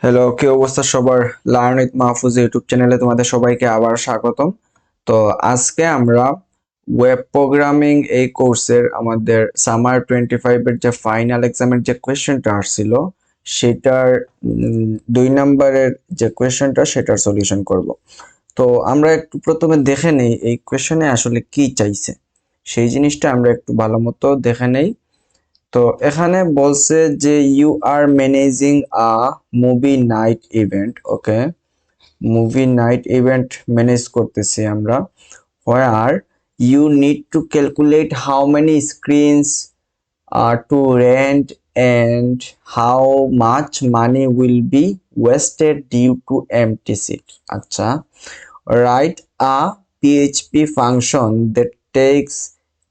Hello, কি অবস্থা সবার? লার্ন উইথ মাহফুজ ইউটিউব চ্যানেলে তোমাদের সবাইকে আবার স্বাগতম। তো আজকে আমরা ওয়েব প্রোগ্রামিং এই কোর্সের আমাদের সামার 25 এর যে ফাইনাল এক্সামের যে কোয়েশ্চেনটা আসছিল সেটার 2 নম্বরের যে কোয়েশ্চেনটা সেটার সলিউশন করব। তো আমরা একটু প্রথমে দেখে নেই এই কোয়েশ্চেনে আসলে কি চাইছে, সেই জিনিসটা আমরা একটু ভালো মতো দেখে নেই। তো এখানে বলছে যে you are managing a movie night event. Okay, movie night event manage করতেছি আমরা, where you need to calculate how many screens are to rent and how much money will be wasted due to empty seat. আচ্ছা, write a PHP function that takes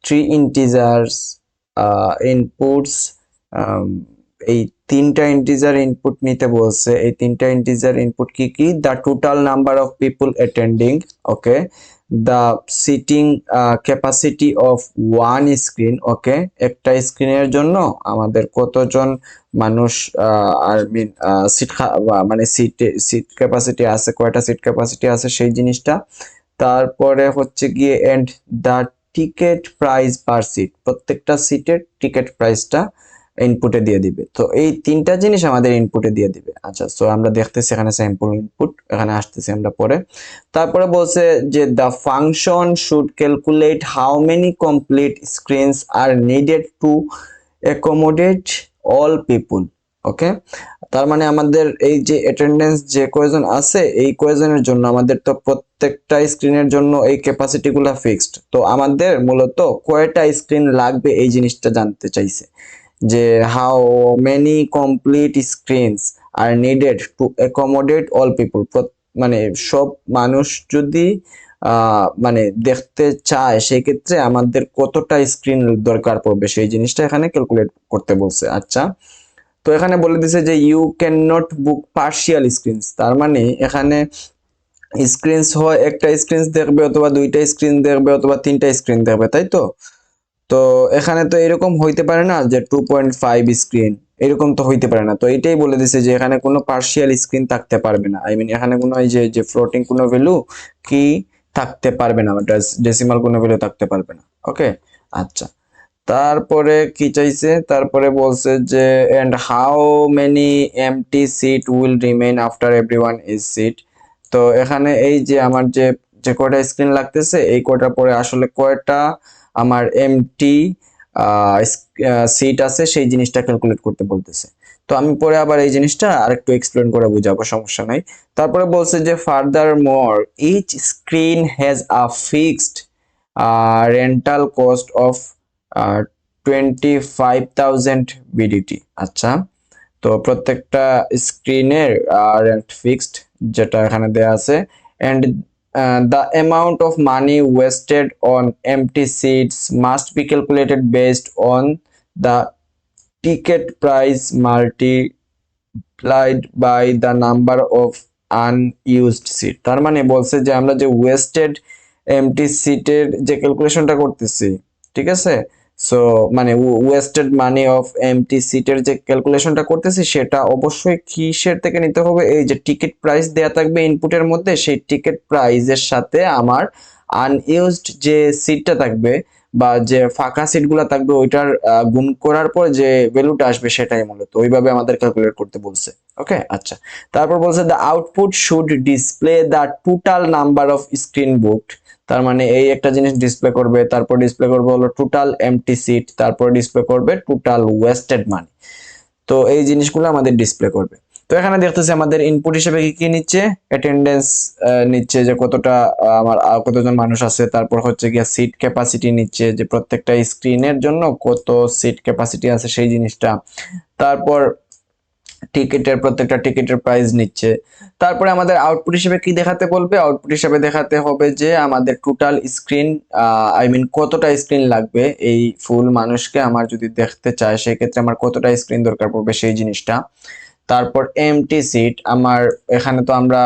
three integers inputs. um, এই তিনটা integer input নিতে বলছে। এই তিনটা integer input কি কি? The total number of people attending, okay, the seating capacity of one screen, okay, একটা স্ক্রিনের জন্য আমাদের কতজন মানুষ আর মিন সিট মানে সিট ক্যাপাসিটি আছে, কয়টা সিট ক্যাপাসিটি আছে সেই জিনিসটা। তারপরে হচ্ছে গিয়ে and the ticket price per seat, প্রত্যেকটা সিটের টিকেট প্রাইসটা ইনপুটে দিয়ে দিবে। তো এই তিনটা জিনিস আমাদের ইনপুটে দিয়ে দিবে। আচ্ছা, সো আমরা দেখতেছি এখানে স্যাম্পল ইনপুট, এখানে আসতেছি আমরা পরে। তারপরে বলছে যে the function should calculate how many complete screens are needed to accommodate all people. Okay, তার মানে আমাদের এই যে অ্যাটেন্ডেন্স যে কয়জন আছে এই কয়জনের জন্য আমাদের তো প্রত্যেকটা স্ক্রিনের জন্য এই ক্যাপাসিটিগুলো ফিক্সড। তো আমাদের মূলত কয়টা স্ক্রিন লাগবে এই জিনিসটা জানতে চাইছে, যে how many complete screens are needed to accommodate all people, মানে সব মানুষ যদি মানে দেখতে চায় সেই ক্ষেত্রে আমাদের কতটা স্ক্রিন দরকার পড়বে সেই জিনিসটা এখানে ক্যালকুলেট করতে বলছে। আচ্ছা, তো এখানে বলে দিছে যে you can not book partial screens, তার মানে এখানে স্ক্রিনস হয় একটা স্ক্রিন দেখবে অথবা দুইটা স্ক্রিন দেখবে অথবা তিনটা স্ক্রিন দেখবে, তাই তো? তো এখানে তো এরকম হইতে পারে না যে 2.5 স্ক্রিন, এরকম তো হইতে পারে না। তো এটাই বলে দিছে যে এখানে কোনো পার্শিয়াল স্ক্রিন থাকতে পারবে না, আই মিন এখানে কোনো এই যে যে ফ্লোটিং কোনো ভ্যালু কি থাকতে পারবে না, ডেসিমাল কোনো ভ্যালু থাকতে পারবে না। ওকে, আচ্ছা, তারপরে কি চাইছে? তারপরে বলছে যে and how many empty seat will remain after everyone is seat. তো এখানে এই যে আমার যে যে কয়টা স্ক্রিন লাগতেছে এই কয়টার পরে আসলে কয়টা আমার এমটি সিট আছে সেই জিনিসটা ক্যালকুলেট করতে বলতেছে। তো আমি পরে আবার এই জিনিসটা আরেকটু এক্সপ্লেন করে বুঝাবো, সমস্যা নাই। তারপরে বলছে যে further more each screen has a fixed rental cost of 25,000 BDT. আচ্ছা, তো প্রত্যেকটা স্ক্রিনের রেন্ট ফিক্সড যেটা এখানে দেয়া আছে, and the amount of money wasted on empty seats must be calculated based on the ticket price multiplied by the number of unused seat। তার মানে বলছে যে আমরা যে ওয়েস্টেড এমটি সিটের যে ক্যালকুলেশনটা করতেছি, ঠিক আছে, সো মানে ওয়েস্টেড মানি অফ এমটি সিটের যে ক্যালকুলেশনটা করতেছি সেটা অবশ্যই কিসের থেকে নিতে হবে? এই যে টিকিট প্রাইস দেয়া থাকবে ইনপুটের মধ্যে, সেই টিকিট প্রাইসের সাথে আমার আনইউজড যে সিটটা থাকবে বা যে ফাঁকা সিটগুলো থাকবে ওইটার গুণ করার পর যে ভ্যালুটা আসবে সেটাই মূলত ওইভাবে আমাদের ক্যালকুলেট করতে বলছে। ওকে, আচ্ছা, তারপর বলছে the output should display the total number off screen booked. তার মানে এই একটা জিনিস ডিসপ্লে করবে, তারপর ডিসপ্লে করবে হলো টোটাল এমটি সিট, তারপর ডিসপ্লে করবে টোটাল ওয়েস্টেড মানি। তো এই জিনিসগুলো আমাদের ডিসপ্লে করবে। তো এখানে দেখতেছি আমাদের ইনপুট হিসেবে কি কি নিচ্ছে, অ্যাটেন্ডেন্স নিচ্ছে যে কতটা আমার কতজন মানুষ আছে, তারপর হচ্ছে গিয়া সিট ক্যাপাসিটি নিচ্ছে যে প্রত্যেকটা স্ক্রিনের জন্য কত সিট ক্যাপাসিটি আছে সেই জিনিসটা, তারপর টিকিটের প্রত্যেকটা টিকিটের প্রাইস নিচ্ছে। তারপরে আমাদের আউটপুট হিসেবে কি দেখাতে বলবে? আউটপুট হিসেবে দেখাতে হবে যে আমাদের টোটাল স্ক্রিন, আই মিন কতটা স্ক্রিন লাগবে এই ফুল মানুষকে আমার যদি দেখতে চায় সেই ক্ষেত্রে আমার কতটা স্ক্রিন দরকার পড়বে সেই জিনিসটা। তারপর এমটি সিট আমার, এখানে তো আমরা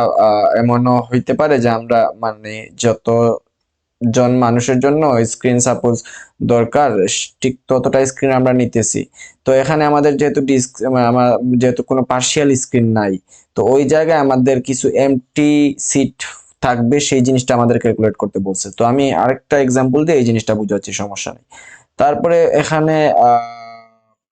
এমনও হইতে পারে যে আমরা মানে যত জন মানুষের জন্য স্ক্রিন সাপোজ দরকার, ঠিক ততটা স্ক্রিন আমরা নিতেছি। তো এখানে আমাদের যেহেতু আমার যেহেতু কোনো পার্শিয়াল স্ক্রিন নাই, তো ওই জায়গায় আমাদের কিছু এমটি সিট থাকবে, সেই জিনিসটা আমাদের ক্যালকুলেট করতে বলছে। তো আমি আরেকটা এক্সাম্পল দিয়ে এই জিনিসটা বুঝাচ্ছি, সমস্যা নেই। তারপরে এখানে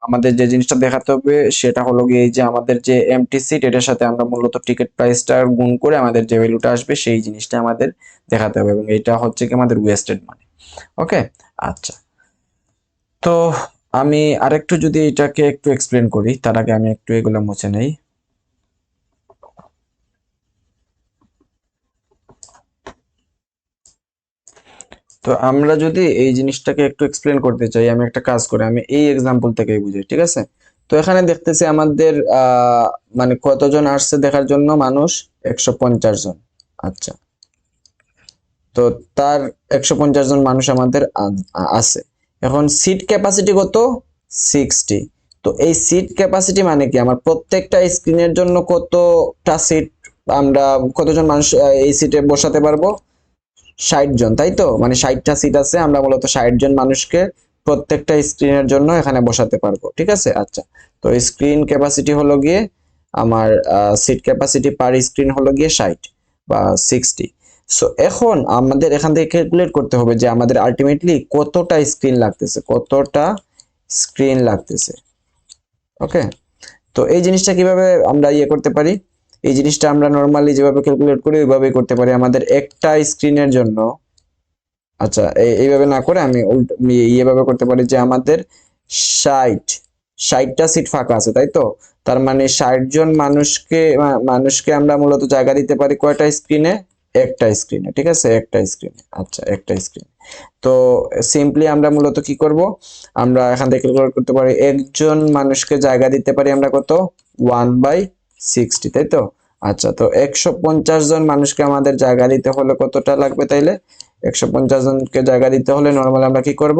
আমাদের যে জিনিসটা দেখাতে হবে সেটা হলো গিয়ে এই যে আমাদের যে এমটি সিট, এটার সাথে আমরা মূলত টিকিট প্রাইসটা গুণ করে আমাদের যে ভ্যালুটা আসবে সেই জিনিসটা আমাদের দেখাতে হবে, এবং এটা হচ্ছে কি আমাদের ওয়েস্টেড মানি। ওকে, আচ্ছা। তো আমি আরেকটু যদি এটাকে একটু এক্সপ্লেন করি, তার আগে আমি একটু এগুলো মুছে নেই। তো আমরা যদি এই জিনিসটাকে একটু এক্সপ্লেন করতে চাই, আমি একটা কাজ করি, আমি এই এক্সাম্পল থেকেই বুঝাই, ঠিক আছে? তো এখানে দেখতেছি আমাদের মানে কতজন আসছে দেখার জন্য মানুষ, 150 জন। আচ্ছা, তো তার 150 জন মানুষ আমাদের আছে। এখন সিট ক্যাপাসিটি কত? 60। তো এই সিট ক্যাপাসিটি মানে কি, আমার প্রত্যেকটা স্ক্রিনের জন্য কতটা সিট, আমরা কতজন মানুষ এই সিটে বসাতে পারবো? 60 জন, তাই তো? মানে 60টা সিট আছে, আমরা মূলত 60 জন মানুষকে প্রত্যেকটা স্ক্রিনের জন্য এখানে বসাতে পারবো, ঠিক আছে? আচ্ছা, তো স্ক্রিন ক্যাপাসিটি হলো গিয়ে আমার সিট ক্যাপাসিটি পার স্ক্রিন হলো গিয়ে 60 বা 60। সো এখন আমাদের এখান থেকে ক্যালকুলেট করতে হবে যে আমাদের আলটিমেটলি কতটা স্ক্রিন লাগতেছে, কতটা স্ক্রিন লাগতেছে। ওকে, তো এই জিনিসটা কিভাবে আমরা ইয়ে করতে পারি? এই জিনিসটা আমরা নর্মালি যেভাবে ক্যালকুলেট করি ওইভাবেই করতে পারি। আমাদের একটা স্ক্রিনের জন্য, আচ্ছা এইভাবে না করে আমি এইভাবে করতে পারি যে আমাদের 60 60টা সিট ফাঁকা আছে, তাই তো? তার মানে 60 জন মানুষকে আমরা মূলত জায়গা দিতে পারি কয়টা স্ক্রিনে? একটা স্ক্রিনে, ঠিক আছে? একটা স্ক্রিনে, আচ্ছা একটা স্ক্রিনে। তো সিম্পলি আমরা মূলত কি করব, আমরা এখান থেকে ক্যালকুলেট করতে পারি একজন মানুষকে জায়গা দিতে পারি আমরা কত? 1/60, তাই তো? আচ্ছা, তো 150 জন মানুষকে আমাদের জায়গা দিতে হলে কতটা লাগবে তাইলে? 150 জনকে জায়গা দিতে হলে নর্মাল আমরা কি করব,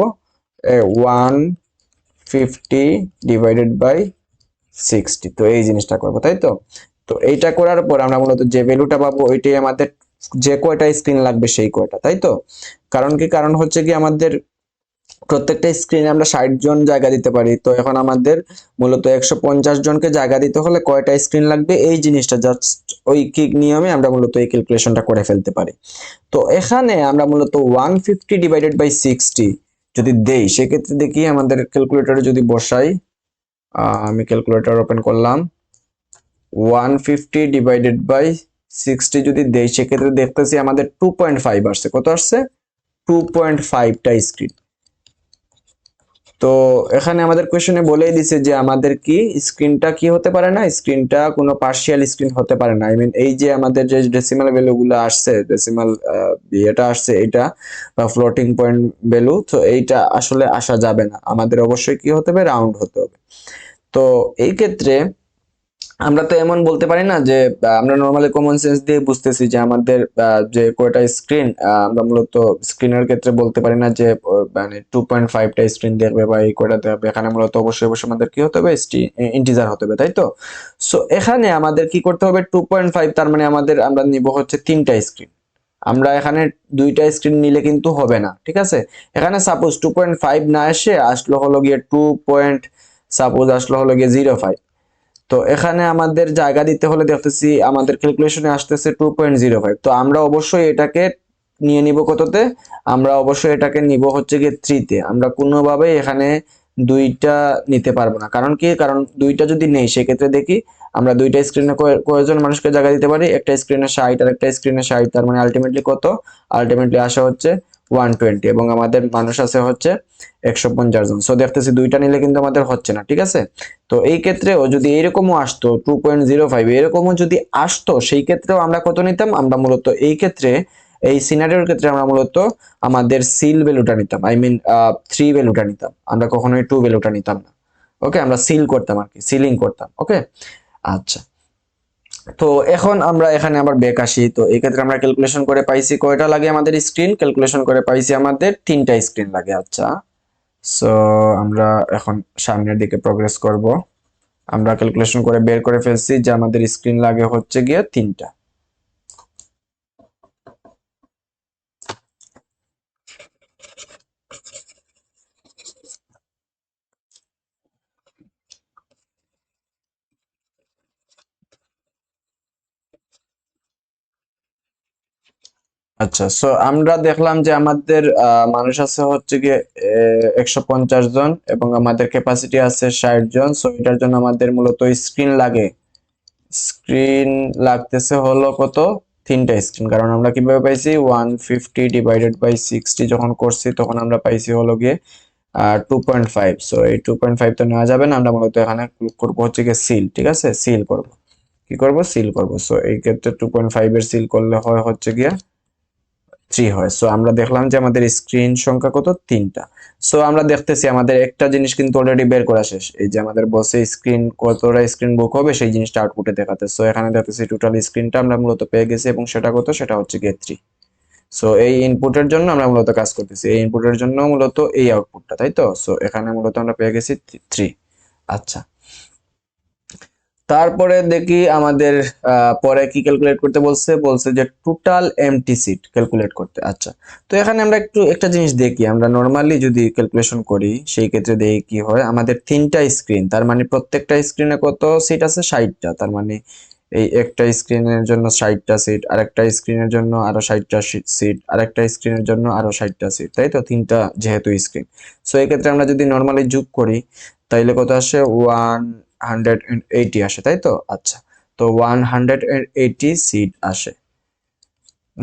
150 ডিভাইডেড বাই 60, তো এই জিনিসটা করব, তাই তো? তো এইটা করার পর আমরা মূলত যে ভ্যালুটা পাবো ওইটাই আমাদের, যে কয়টা স্ক্রিন লাগবে সেই কয়টা, তাই তো? কারণ কি, কারণ হচ্ছে কি আমাদের প্রত্যেকটা স্ক্রিনে আমরা 60 জন জায়গা দিতে পারি, তো এখন আমাদের মূলত 150 জনকে জায়গা দিতে হলে কয়টা স্ক্রিন লাগবে এই জিনিসটা জাস্ট ওই কি নিয়মে আমরা মূলত এই ক্যালকুলেশনটা করে ফেলতে পারি। তো এখানে আমরা মূলত 150/60 যদি দেই, সেক্ষেত্রে দেখি আমাদের ক্যালকুলেটরে যদি বসাই, আমি ক্যালকুলেটর ওপেন করলাম, 150/60 যদি দেই, সেক্ষেত্রে দেখতেছি আমাদের 2.5 আসছে। কত আসছে? 2.5টা স্ক্রিন। তো এখানে আমাদের কোয়েশ্চনে বলেই দিছে যে আমাদের কি স্ক্রিনটা কি হতে পারে না, স্ক্রিনটা কোনো পার্শিয়াল স্ক্রিন হতে পারে না। আই মিন এই যে আমাদের যে ডেসিমাল ভ্যালুগুলো আসছে, ডেসিমাল এটা আসছে, এটা বা ফ্লোটিং পয়েন্ট ভ্যালু, তো এইটা আসলে আসা যাবে না, আমাদের অবশ্যই কি হতে হবে, রাউন্ড হতে হবে। তো এই ক্ষেত্রে আমরা তো এমন বলতে পারি না যে আমরা নর্মালি কমন সেন্স দিয়ে বুঝতেছি যে আমাদের যে কয়টা স্ক্রিন, আমরা মূলত স্ক্রিনের ক্ষেত্রে বলতে পারি না যে মানে 2.5টা স্ক্রিন দেখবে বা এই কয়টা দেখবে। এখানে মূলত অবশ্যই অবশ্যই আমাদের কি হতে হবে, ইন্টিজার হতে হবে, তাই তো? সো এখানে আমাদের কি করতে হবে, 2.5, তার মানে আমাদের আমরা নিব হচ্ছে 3টা স্ক্রিন। আমরা এখানে 2টা স্ক্রিন নিলে কিন্তু হবে না, ঠিক আছে? এখানে সাপোজ 2.5 না এসে আসলো হলো গিয়ে 0.05। তো এখানে আমাদের জায়গা দিতে হলে দেখতেছি আমাদের ক্যালকুলেশনে আসতেছে 2.05। তো আমরা অবশ্যই এটাকে নিয়ে নিব কততে, আমরা অবশ্যই এটাকে নিব হচ্ছে গিয়ে 3-তে। আমরা কোনোভাবেই এখানে দুইটা নিতে পারবো না। কারণ কি, কারণ দুইটা যদি নেই সেক্ষেত্রে দেখি আমরা দুইটা স্ক্রিনে কয়জন মানুষকে জায়গা দিতে পারি, একটা স্ক্রিনে 60 আর একটা স্ক্রিনে 60, তার মানে আলটিমেটলি কত, আলটিমেটলি আসা হচ্ছে 120, এবং আমাদের মানুষ আছে হচ্ছে 150 জন। সো দেখতেছি দুইটা নিলে কিন্তু আমাদের হচ্ছে না, ঠিক আছে? তো এই ক্ষেত্রেও যদি এরকমও আসতো 2.05, এরকমও যদি আসতো, সেই ক্ষেত্রেও আমরা কত নিতাম, আমরা মূলত এই ক্ষেত্রে এই সিনারিওর ক্ষেত্রে আমরা মূলত আমাদের সিল ভ্যালুটা নিতাম, আই মিন 3 ভ্যালুটা নিতাম, আমরা কখনোই 2 ভ্যালুটা নিতাম না। ওকে, আমরা সিল করতাম আর কি, সিলিং করতাম। ওকে, আচ্ছা। তো এখন আমরা এখানে আবার ব্যাক আসি। তো এই ক্ষেত্রে আমরা ক্যালকুলেশন করে পাইছি কয়টা লাগে আমাদের স্ক্রিন, ক্যালকুলেশন করে পাইছি আমাদের 3টা স্ক্রিন লাগে। আচ্ছা, সো আমরা এখন সামনের দিকে প্রগ্রেস করব। আমরা ক্যালকুলেশন করে বের করে ফেলছি যে আমাদের স্ক্রিন লাগে হচ্ছে গিয়ে 3টা। আচ্ছা, সো আমরা দেখলাম যে আমাদের মানুষ আছে হচ্ছে গিয়ে 150 জন এবং আমাদের ক্যাপাসিটি আছে 60 জন। সো এটার জন্য আমাদের মূলত স্ক্রিন লাগে। স্ক্রিন লাগতেছে হলো কত, তিনটা স্ক্রিন। কারণ আমরা কিভাবে পাইছি 150 ডিভাইডেড বাই 60 যখন করছি তখন আমরা পাইছি হলো গিয়ে 2.5। সো এই 2.5 তো নেওয়া যাবে না, আমরা মূলত এখানে করবো হচ্ছে গিয়ে সিল। ঠিক আছে, সিল করব, কি করব, সিল করব। সো এই ক্ষেত্রে 2.5 এর সিল করলে হয় হচ্ছে গিয়ে 3 হয়। সো আমরা দেখলাম যে আমাদের স্ক্রিন সংখ্যা কত, তিনটা। সো আমরা দেখতেছি আমাদের একটা জিনিস কিন্তু অলরেডি বের করা শেষ। এই যে আমাদের বসে স্ক্রিন কতটা স্ক্রিন বুক হবে সেই জিনিসটা আউটপুটে দেখাতে। সো এখানে দেখতেছি টোটাল স্ক্রিনটা আমরা মূলত পেয়ে গেছি এবং সেটা কত, সেটা হচ্ছে গিয়ে 3। সো এই ইনপুটের জন্য আমরা মূলত কাজ করতেছি, এই ইনপুটের জন্য মূলত এই আউটপুটটা, তাই তো। সো এখানে মূলত আমরা পেয়ে গেছি 3। আচ্ছা, তারপরে দেখি আমাদের পরে কি ক্যালকুলেট করতে বলছে, বলছে যে টোটাল এমটি সিট ক্যালকুলেট করতে। আচ্ছা, তো এখানে আমরা একটু একটা জিনিস দেখি, আমরা নরমালি যদি ক্যালকুলেশন করি সেই ক্ষেত্রে দেখি কি হয়। আমাদের তিনটা স্ক্রিন, তার মানে প্রত্যেকটা স্ক্রিনে কত সিট আছে, 60টা। তার মানে এই একটা স্ক্রিনের জন্য 60টা সিট, আরেকটা স্ক্রিনের জন্য আরো 60টা সিট, আরেকটা স্ক্রিনের জন্য আরো 60টা সিট, তাই তো, তিনটা যেহেতু স্ক্রিন। সো এই ক্ষেত্রে আমরা যদি নরমালি যোগ করি তাইলে কত আসে, 180 আসে, তাই তো। আচ্ছা, তো 180 সিট আসে।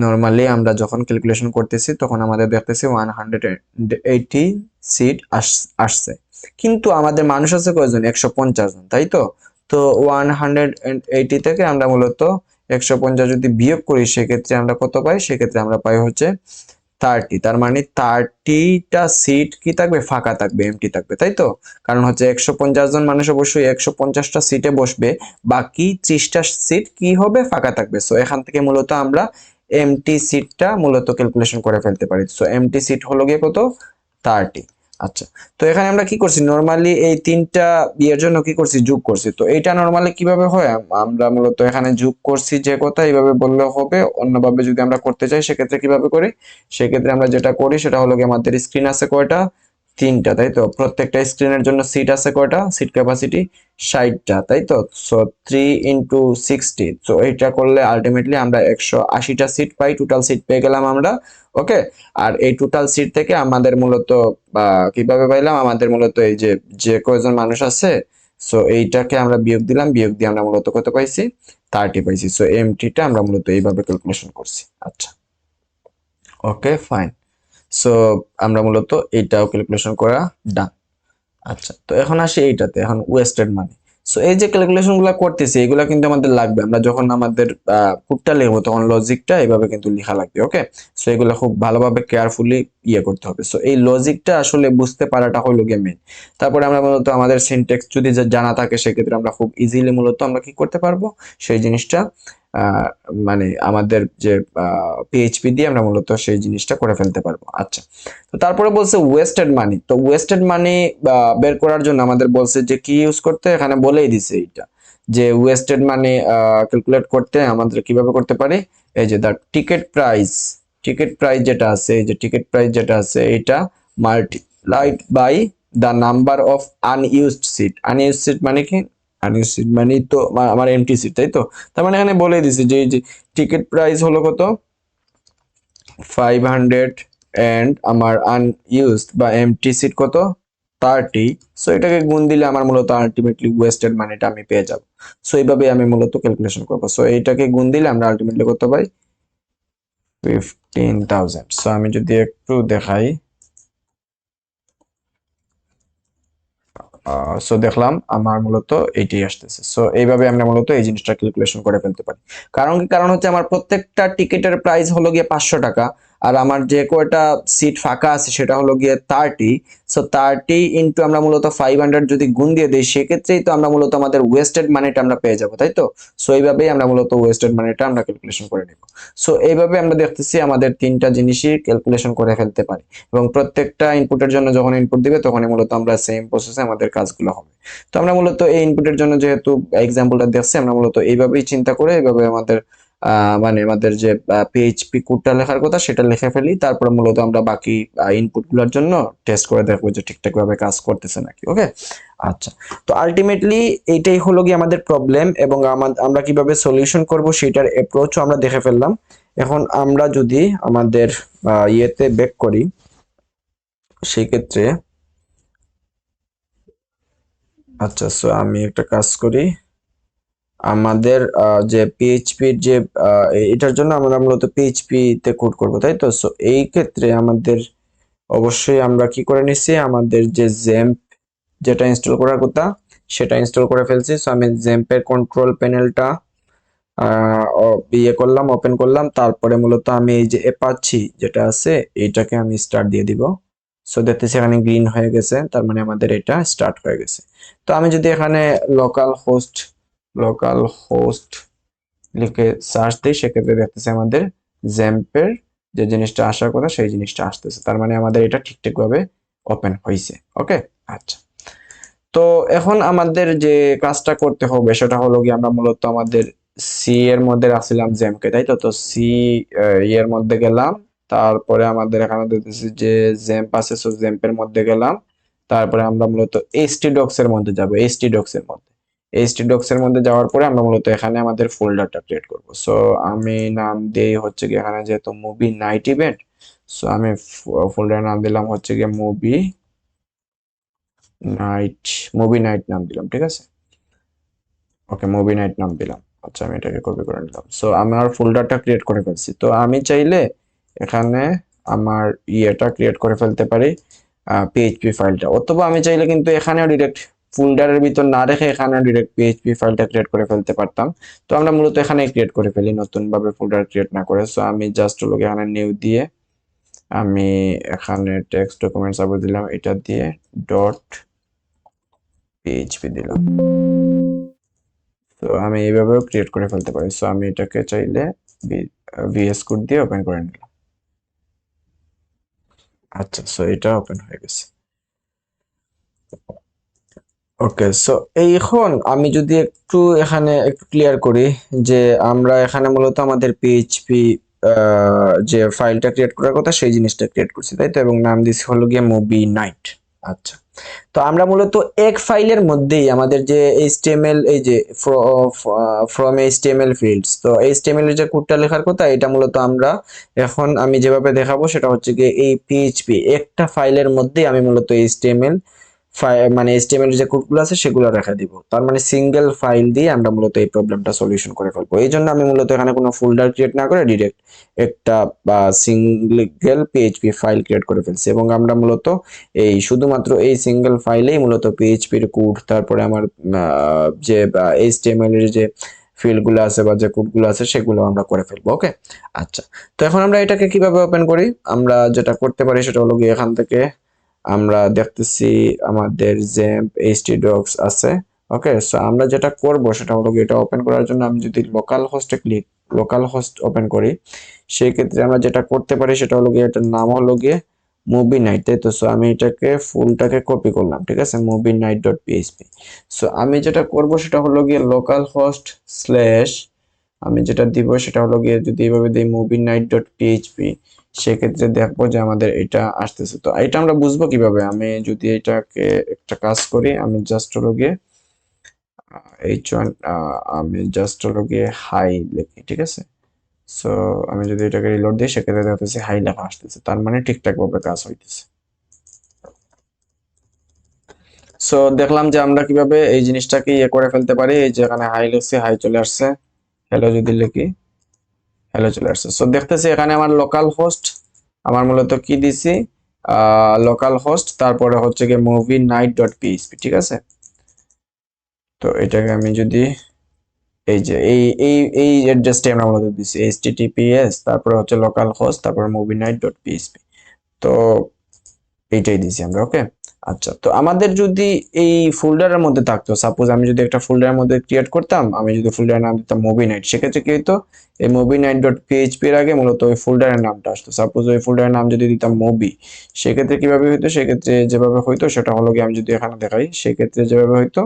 নরমালি আমরা যখন ক্যালকুলেশন করতেছি তখন আমাদের দেখতেছি 180 সিট আসছে। কিন্তু আমাদের মানুষ আছে কয়জন, 150 জন, তাই তো। তো 180 থেকে আমরা মূলত 150 যদি বিয়োগ করি সেক্ষেত্রে আমরা কত পাই, সেক্ষেত্রে আমরা পাই হচ্ছে 30। তার মানে 30টা সিট কি থাকবে, ফাঁকা থাকবে, এমটি থাকবে, তাই তো। কারণ হচ্ছে 150 জন মানুষ অবশ্যই 150টা সিটে বসবে, বাকি 30টা সিট কি হবে, ফাঁকা থাকবে। সো এখান থেকে মূলত আমরা এমটি সিটটা মূলত ক্যালকুলেশন করে ফেলতে পারি। সো এমটি সিট হলো গিয়ে কত, 30। আচ্ছা, তো এখানে আমরা কি করছি, নরমালি এই তিনটা বিয়ের জন্য কি করছি, যোগ করছি। তো এটা নরমালি কিভাবে হয়, আমরা মূলত এখানে যোগ করছি যে কথা, এইভাবে বললে হবে। অন্যভাবে যদি আমরা করতে চাই সেক্ষেত্রে কিভাবে করি, সেক্ষেত্রে আমরা যেটা করি সেটা হলো কি, আমাদের স্ক্রিন আছে কয়টা, তিনটা, তাই তো। প্রত্যেকটা স্ক্রিনের জন্য সিট আছে কয়টা, সিট ক্যাপাসিটি 60টা, তাই তো। সো 3 × 60, সো এইটা করলে আলটিমেটলি আমরা 180টা সিট পাই, টোটাল সিট পেয়ে গেলাম আমরা। ওকে, আর এই টোটাল সিট থেকে আমাদের মূলত কিভাবে পাইলাম, আমাদের মূলত এই যে যে কয়জন মানুষ আছে, সো এইটাকে আমরা বিয়োগ দিলাম, বিয়োগ দিয়ে আমরা মূলত কত পাইছি, 30 পাইছি। সো এমটিটা আমরা মূলত এইভাবে ক্যালকুলেশন করছি। আচ্ছা, ওকে, ফাইন। সো আমরা মূলত এইটাও ক্যালকুলেশন করা ডান। আচ্ছা, তো এখন আসি এইটাতে, এখন ওয়েস্টেড মানি। সো এই যে ক্যালকুলেশন গুলো করতেছি এগুলা কিন্তু আমাদের লাগবে, আমরা যখন আমাদের কোডটা লিখবো তখন লজিকটা এইভাবে কিন্তু লেখা লাগবে। ওকে, সো এগুলো খুব ভালোভাবে কেয়ারফুলি করতে হবে। সো এই লজিকটা আসলে বুঝতে পারাটা হলো গিয়ে মেইন। তারপরে আমরা মূলত আমাদের সিনট্যাক্স যদি জানা থাকে সেক্ষেত্রে আমরা খুব ইজিলি মূলত আমরা কি করতে পারবো, সেই জিনিসটা আহ, মানে আমাদের যে পিএইচপি দিয়ে আমরা মূলত সেই জিনিসটা করে ফেলতে পারবো। আচ্ছা, তো তারপরে বলছে ওয়েস্টেড মানি। তো ওয়েস্টেড মানি বের করার জন্য আমাদের বলছে যে কি ইউজ করতে, এখানে বলেই দিছে এইটা, যে ওয়েস্টেড মানি ক্যালকুলেট করতে আমাদের কিভাবে করতে পারি। এই যে the ticket price, ticket price যেটা আছে, এই যে টিকিট প্রাইস যেটা আছে এটা multiplied by the number of unused seat. Unused seat মানে কি, আনইউজড সিট মানে তো আমার এমটি সিট, তাই তো। তার মানে এখানে বলে দিছে যে এই যে টিকিট প্রাইস হলো কত, 500, এন্ড আমার আনইউজড বা এমটি সিট কত, 30। সো এটাকে গুণ দিলে আমার মূলত আলটিমেটলি ওয়েস্টেড মানিটা আমি পেয়ে যাব। সো এইভাবে আমি মূলত ক্যালকুলেশন করব। সো এইটাকে গুণ দিলে আমরা আলটিমেটলি কত পাই, 15,000। সো আমি যদি একটু দেখাই, সো দেখলাম আমার মূলত এইটাই আসতেছে। সো এইভাবে আমরা মূলত এই জিনিসটা ক্যালকুলেশন করে ফেলতে পারি। কারণ কি, কারণ হচ্ছে আমার প্রত্যেকটা টিকিটের প্রাইস হলো গিয়ে 500 টাকা, আর আমার যে কয়টা সিট ফাঁকা আছে সেটা হলো গিয়ে 30। সো 30 ইন্টু আমরা মূলত 500 যদি গুণ দিয়ে দিই সেক্ষেত্রেই তো আমরা মূলত আমাদের ওয়েস্টেড মানিটা আমরা পেয়ে যাবো, তাই তো। সো এইভাবেই আমরা মূলত ওয়েস্টেড মানিটা আমরা ক্যালকুলেশন করে নিব। সো এইভাবে আমরা দেখতেছি আমাদের তিনটা জিনিসই ক্যালকুলেশন করে ফেলতে পারি, এবং প্রত্যেকটা ইনপুটের জন্য যখন ইনপুট দিবে তখনই মূলত আমরা সেম প্রসেসে আমাদের কাজগুলো হবে। তো আমরা মূলত এই ইনপুটের জন্য যেহেতু এক্সাম্পলটা দেখছি, আমরা মূলত এইভাবেই চিন্তা করে এইভাবে আমাদের মানে আমাদের যে পিএইচপি কোডটা লেখার কথা সেটা লিখে ফেলি। তারপরে মূলত আমরা বাকি ইনপুট গুলোর জন্য টেস্ট করে দেখবো যে ঠিকঠাক ভাবে কাজ করতেছে নাকি। ওকে, আচ্ছা, তো আলটিমেটলি এইটাই হলো কি আমাদের প্রবলেম, এবং আমরা কিভাবে সলিউশন করব সেটার অ্যাপ্রোচও আমরা দেখে ফেললাম। এখন আমরা যদি আমাদের ইয়েতে ব্যাক করি, সেই ক্ষেত্রে আচ্ছা, সো আমি একটা কাজ করি, আমাদের যে পিএইচপির যে এটার জন্য আমরা মূলত পিএইচপি তে কোড করব, তাই তো। সো এই ক্ষেত্রে আমাদের অবশ্যই আমরা কি করে নিছি, আমাদের যে জ্যাম্প যেটা ইনস্টল করার কথা সেটা ইনস্টল করে ফেলছি। সো আমি জ্যাম্পের কন্ট্রোল প্যানেলটা ইয়ে করলাম, ওপেন করলাম, তারপরে মূলত আমি এই যে অ্যাপাচি যেটা আছে এইটাকে আমি স্টার্ট দিয়ে দিব। সো দেখতেছি এখানে গ্রিন হয়ে গেছে, তার মানে আমাদের এটা স্টার্ট হয়ে গেছে। তো আমি যদি এখানে লোকাল হোস্ট লিখে সার্চ দিই, সেক্ষেত্রে দেখতেছি আমাদের জ্যাম্পের যে জিনিসটা আসার কথা সেই জিনিসটা আসতেছে, তার মানে আমাদের এটা ঠিকঠাক ভাবে ওপেন হয়েছে। ওকে, আচ্ছা। তো এখন আমাদের যে কাজটা করতে হবে সেটা হলো কি, আমরা মূলত আমাদের সি এর মধ্যে রাখছিলাম জ্যামকে, তাই তো। তো সি এর মধ্যে গেলাম, তারপরে আমাদের এখানে দেখতেছি যে জ্যাম্প আছে, সো জ্যাম্পের মধ্যে গেলাম, তারপরে আমরা মূলত htdocs এর মধ্যে যাব, htdocs এর মধ্যে। htdocs এর মধ্যে যাওয়ার পরে আমরা মূলত এখানে আমাদের ফোল্ডারটা ক্রিয়েট করব। সো আমি নাম দেই হচ্ছে কি, এখানে যেহেতু মুভি নাইট ইভেন্ট, সো আমি ফোল্ডারের নাম দিলাম হচ্ছে কি নাইট মুভি নাইট নাম দিলাম, ঠিক আছে। ওকে, মুভি নাইট নাম দিলাম। আচ্ছা, আমি এটাকে কপি করে নিলাম। সো আমার ফোল্ডারটা ক্রিয়েট করে ফেলছি। তো আমি চাইলে এখানে আমার ইয়েটা ক্রিয়েট করে ফেলতে পারি, পিএইচপি ফাইলটা, অথবা আমি চাইলে কিন্তু এখানেও ডিরেক্ট ফোল্ডারের ভিতর না রেখে এখানে ডিরেক্ট পিএইচপি ফাইলটা ক্রিয়েট করে ফেলতে পারতাম। তো আমরা মূলত এখানে ক্রিয়েট করে ফেলি, নতুন ভাবে ফোল্ডার ক্রিয়েট না করে। সো আমি জাস্ট লোক এখানে নিউ দিয়ে আমি এখানে টেক্সট ডকুমেন্টস আবার দিলাম, এটা দিয়ে ডট পিএইচপি দিলাম। তো আমি এইভাবেও ক্রিয়েট করে ফেলতে পারি। সো আমি এটাকে চাইলে ভিএস কোড দিয়ে ওপেন করে নিলাম। আচ্ছা, সো এটা ওপেন হয়ে গেছে। ওকে, সো এখন আমি যদি একটু এখানে একটু ক্লিয়ার করি যে আমরা এখানে মূলত আমাদের পিএইচপি যে ফাইলটা ক্রিয়েট করার কথা সেই জিনিসটা ক্রিয়েট করছি, তাই তো, এবং নাম দিছি হলো গিয়ে মুভি নাইট। আচ্ছা, তো আমরা মূলত এক ফাইলের মধ্যেই আমাদের যে এইচটিএমএল, এই যে ফ্রম এইচটিএমএল ফিল্ডস, তো এইচটিএমএল এর যে কোডটা লেখার কথা এটা মূলত আমরা এখন আমি যেভাবে দেখাবো সেটা হচ্ছে গিয়ে এই পিএইচপি একটা ফাইলের মধ্যেই আমি মূলত এইচটিএমএল মানে HTML এর যে কোডগুলো আছে সেগুলো রেখে দিব, তার মানে সিঙ্গেল ফাইল দিয়ে আমরা মূলত এই প্রবলেমটা সলিউশন করে ফেলবো। এই জন্য আমি মূলত এখানে কোনো ফোল্ডার ক্রিয়েট না করে ডিরেক্ট একটা সিঙ্গেল পিএইচপি ফাইল ক্রিয়েট করে ফেলছি, এবং আমরা মূলত এই শুধুমাত্র এই সিঙ্গেল ফাইলেই মূলত পিএইচপির কোড, তারপরে আমার যে HTML এর যে ফিল্ডগুলো আছে বা যে কোডগুলো আছে সেগুলো আমরা করে ফেলবো। ওকে, আচ্ছা। তো এখন আমরা এটাকে কিভাবে ওপেন করি, আমরা যেটা করতে পারি সেটা হলো গিয়ে এখান থেকে আমরা দেখতেছি আমাদের জ্যাম্প htdocs আছে। ওকে, সো আমরা যেটা করব সেটা হলো এটা ওপেন করার জন্য আমি যদি লোকাল হোস্ট ওপেন করি, সেই ক্ষেত্রে আমরা যেটা করতে পারি সেটা হলো গিয়ে এটার নাম হলো গিয়ে মুভি নাইট, তাই তো। সো আমি এটাকে ফুলটাকে কপি করলাম, ঠিক আছে, movie night dot PHP. So আমি যেটা করব সেটা হলো গিয়ে লোকাল হোস্ট স্ল্যাশ, আমি যেটা দিব সেটা হলো গিয়ে যদি এইভাবে দিই মুভি নাইট ডট পিএইচপি, সেক্ষেত্রে দেখবো যে আমাদের এটা আসতেছে। তো এটা আমরা বুঝবো কিভাবে, আমি যদি এটাকে একটা কাজ করি, আমি জাস্ট হলো গিয়ে H1 আমি জাস্ট হলো গিয়ে হাই লিখি, ঠিক আছে। সো আমি যদি এটাকে রিলোড দিই সেক্ষেত্রে দেখতেছি হাই লেখা আসতেছে, তার মানে ঠিকঠাক ভাবে কাজ হইতেছে। সো দেখলাম যে আমরা কিভাবে এই জিনিসটাকে ইয়ে করে ফেলতে পারি। এই যে এখানে হাই লিখছি, হাই চলে আসছে। হ্যালো যদি লিখি, হ্যালো চলে আসছে। সো দেখতেছি এখানে আমার লোকাল হোস্ট, আমার মূলত কি দিছি, লোকাল হোস্ট, তারপরে হচ্ছে গিয়ে মুভি নাইট ডট পিএইচপি, ঠিক আছে। তো এটাকে আমি যদি এই যে এই অ্যাড্রেসটাই আমরা মূলত দিছি, https তারপরে হচ্ছে লোকাল হোস্ট তারপর মুভি নাইট ডট পিএইচপি। তো এইটাই দিছি আমরা। ওকে, আচ্ছা। তো আমাদের যদি এই ফোল্ডারের মধ্যে থাকতো, সাপোজ আমি যদি একটা ফোল্ডারের মধ্যে ক্রিয়েট করতাম, আমি যদি ফোল্ডারের নাম দিতাম মুভি নাইট, সেক্ষেত্রে কি হইতো, এই মুভি নাইট ডট পিএইচপি এর আগে মূলত ওই ফোল্ডারের নামটা আসতো। সাপোজ ওই ফোল্ডারের নাম যদি দিতাম মুভি, সেক্ষেত্রে কিভাবে হইতো, সেক্ষেত্রে যেভাবে হইতো সেটা হলো কি, আমি যদি এখানে দেখাই সেক্ষেত্রে যেভাবে হইতো,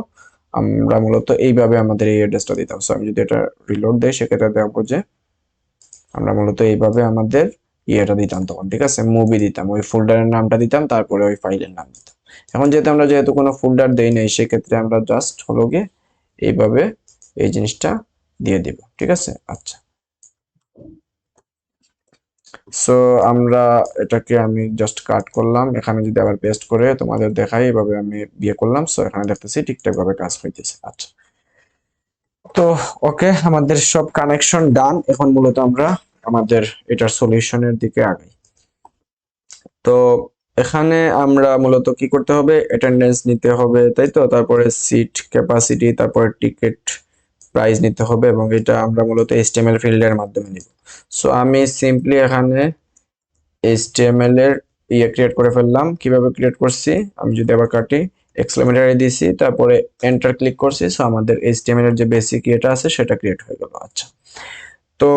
আমরা মূলত এইভাবে আমাদের এই অ্যাড্রেসটা দিতাম। সো আমি যদি এটা রিলোড দেই সেক্ষেত্রে দেখবো যে আমরা মূলত এইভাবে আমাদের ইয়েটা দিতাম তখন, ঠিক আছে, মুভি দিতাম, ওই ফোল্ডারের নামটা দিতাম, তারপরে ওই ফাইলের নাম দিতাম। এখন যেহেতু কোনো ফোল্ডার দেই নাই, সেক্ষেত্রে আমরা জাস্ট হলো গিয়ে এইভাবে এই জিনিসটা দিয়ে দিব, ঠিক আছে। আচ্ছা, সো আমরা এটাকে আমি জাস্ট কাট করলাম, এখানে যদি আবার পেস্ট করে তোমাদের দেখাই এভাবে আমি বিয়ে করলাম। সো এখানে দেখতেছি ঠিকঠাক ভাবে কাজ হইতেছে। আচ্ছা, তো ওকে, আমাদের সব কানেকশন ডান। এখন মূলত আমরা আমাদের এটার সলিউশনের দিকে আগাই। তো এখানে আমরা মূলত কি করতে হবে, অ্যাটেন্ডেন্স নিতে হবে, তাই তো, তারপরে সিট ক্যাপাসিটি, তারপরে টিকিট প্রাইস নিতে হবে, এবং এটা আমরা মূলত এইচটিএমএল ফিল্ডের মাধ্যমে নিব। সো আমি সিম্পলি এখানে এইচটিএমএল এর ক্রিয়েট করে ফেললাম। কিভাবে ক্রিয়েট করছি, আমি যদি আবার কাটি, এক্সক্লেমেটর দিয়েছি, তারপরে এন্টার ক্লিক করছি। সো আমাদের এইচটিএমএল এর যে বেসিক ইয়েটা আছে সেটা ক্রিয়েট হয়ে গেল। আচ্ছা, তো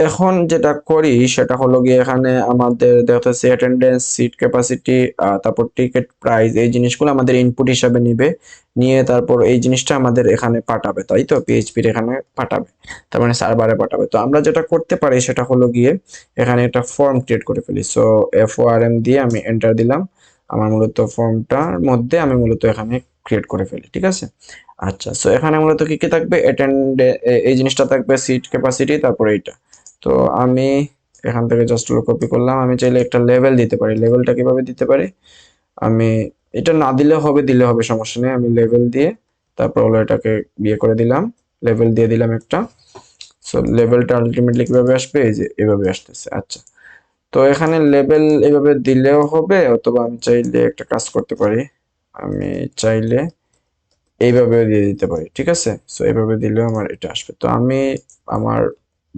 এখন যেটা করি সেটা হলো গিয়ে এখানে আমাদের দেখতেছি অ্যাটেন্ডেন্স, সিট ক্যাপাসিটি, তারপর টিকিট প্রাইস, এই জিনিসগুলো আমাদের ইনপুট হিসাবে নিবে, নিয়ে তারপর এই জিনিসটা আমাদের এখানে পাঠাবে, তাই তো, পিএইচপির এখানে পাঠাবে, তার মানে সার্ভারে পাঠাবে। তো আমরা যেটা করতে পারি সেটা হলো গিয়ে এখানে একটা ফর্ম ক্রিয়েট করে ফেলি। সো FORM দিয়ে আমি এন্টার দিলাম, আমার মূলত ফর্মটার মধ্যে আমি মূলত এখানে ক্রিয়েট করে ফেলি, ঠিক আছে। আচ্ছা, সো এখানে মূলত কি কি থাকবে, এই জিনিসটা থাকবে, সিট ক্যাপাসিটি, তারপরে এইটা। তো আমি এখান থেকে জাস্ট কপি করলাম। আমি চাইলে একটা লেভেল দিতে পারি। লেভেলটা কিভাবে দিতে পারি, আমি এটা না দিলে হবে, দিলে হবে, সমস্যা নেই। আমি লেভেল দিয়ে তারপর হলো এটাকে বিয়ে করে দিলাম, লেভেল দিয়ে দিলাম একটা। সো লেভেলটা আলটিমেটলি কিভাবে আসবে, এই যে এভাবে আসতেছে। আচ্ছা, তো এখানে লেভেল এভাবে দিলেও হবে, অথবা আমি চাইলে একটা কাজ করতে পারি, আমি চাইলে এইভাবে দিয়ে দিতে পারি, ঠিক আছে। সো এইভাবে দিলেও আমার এটা আসবে। তো আমি আমার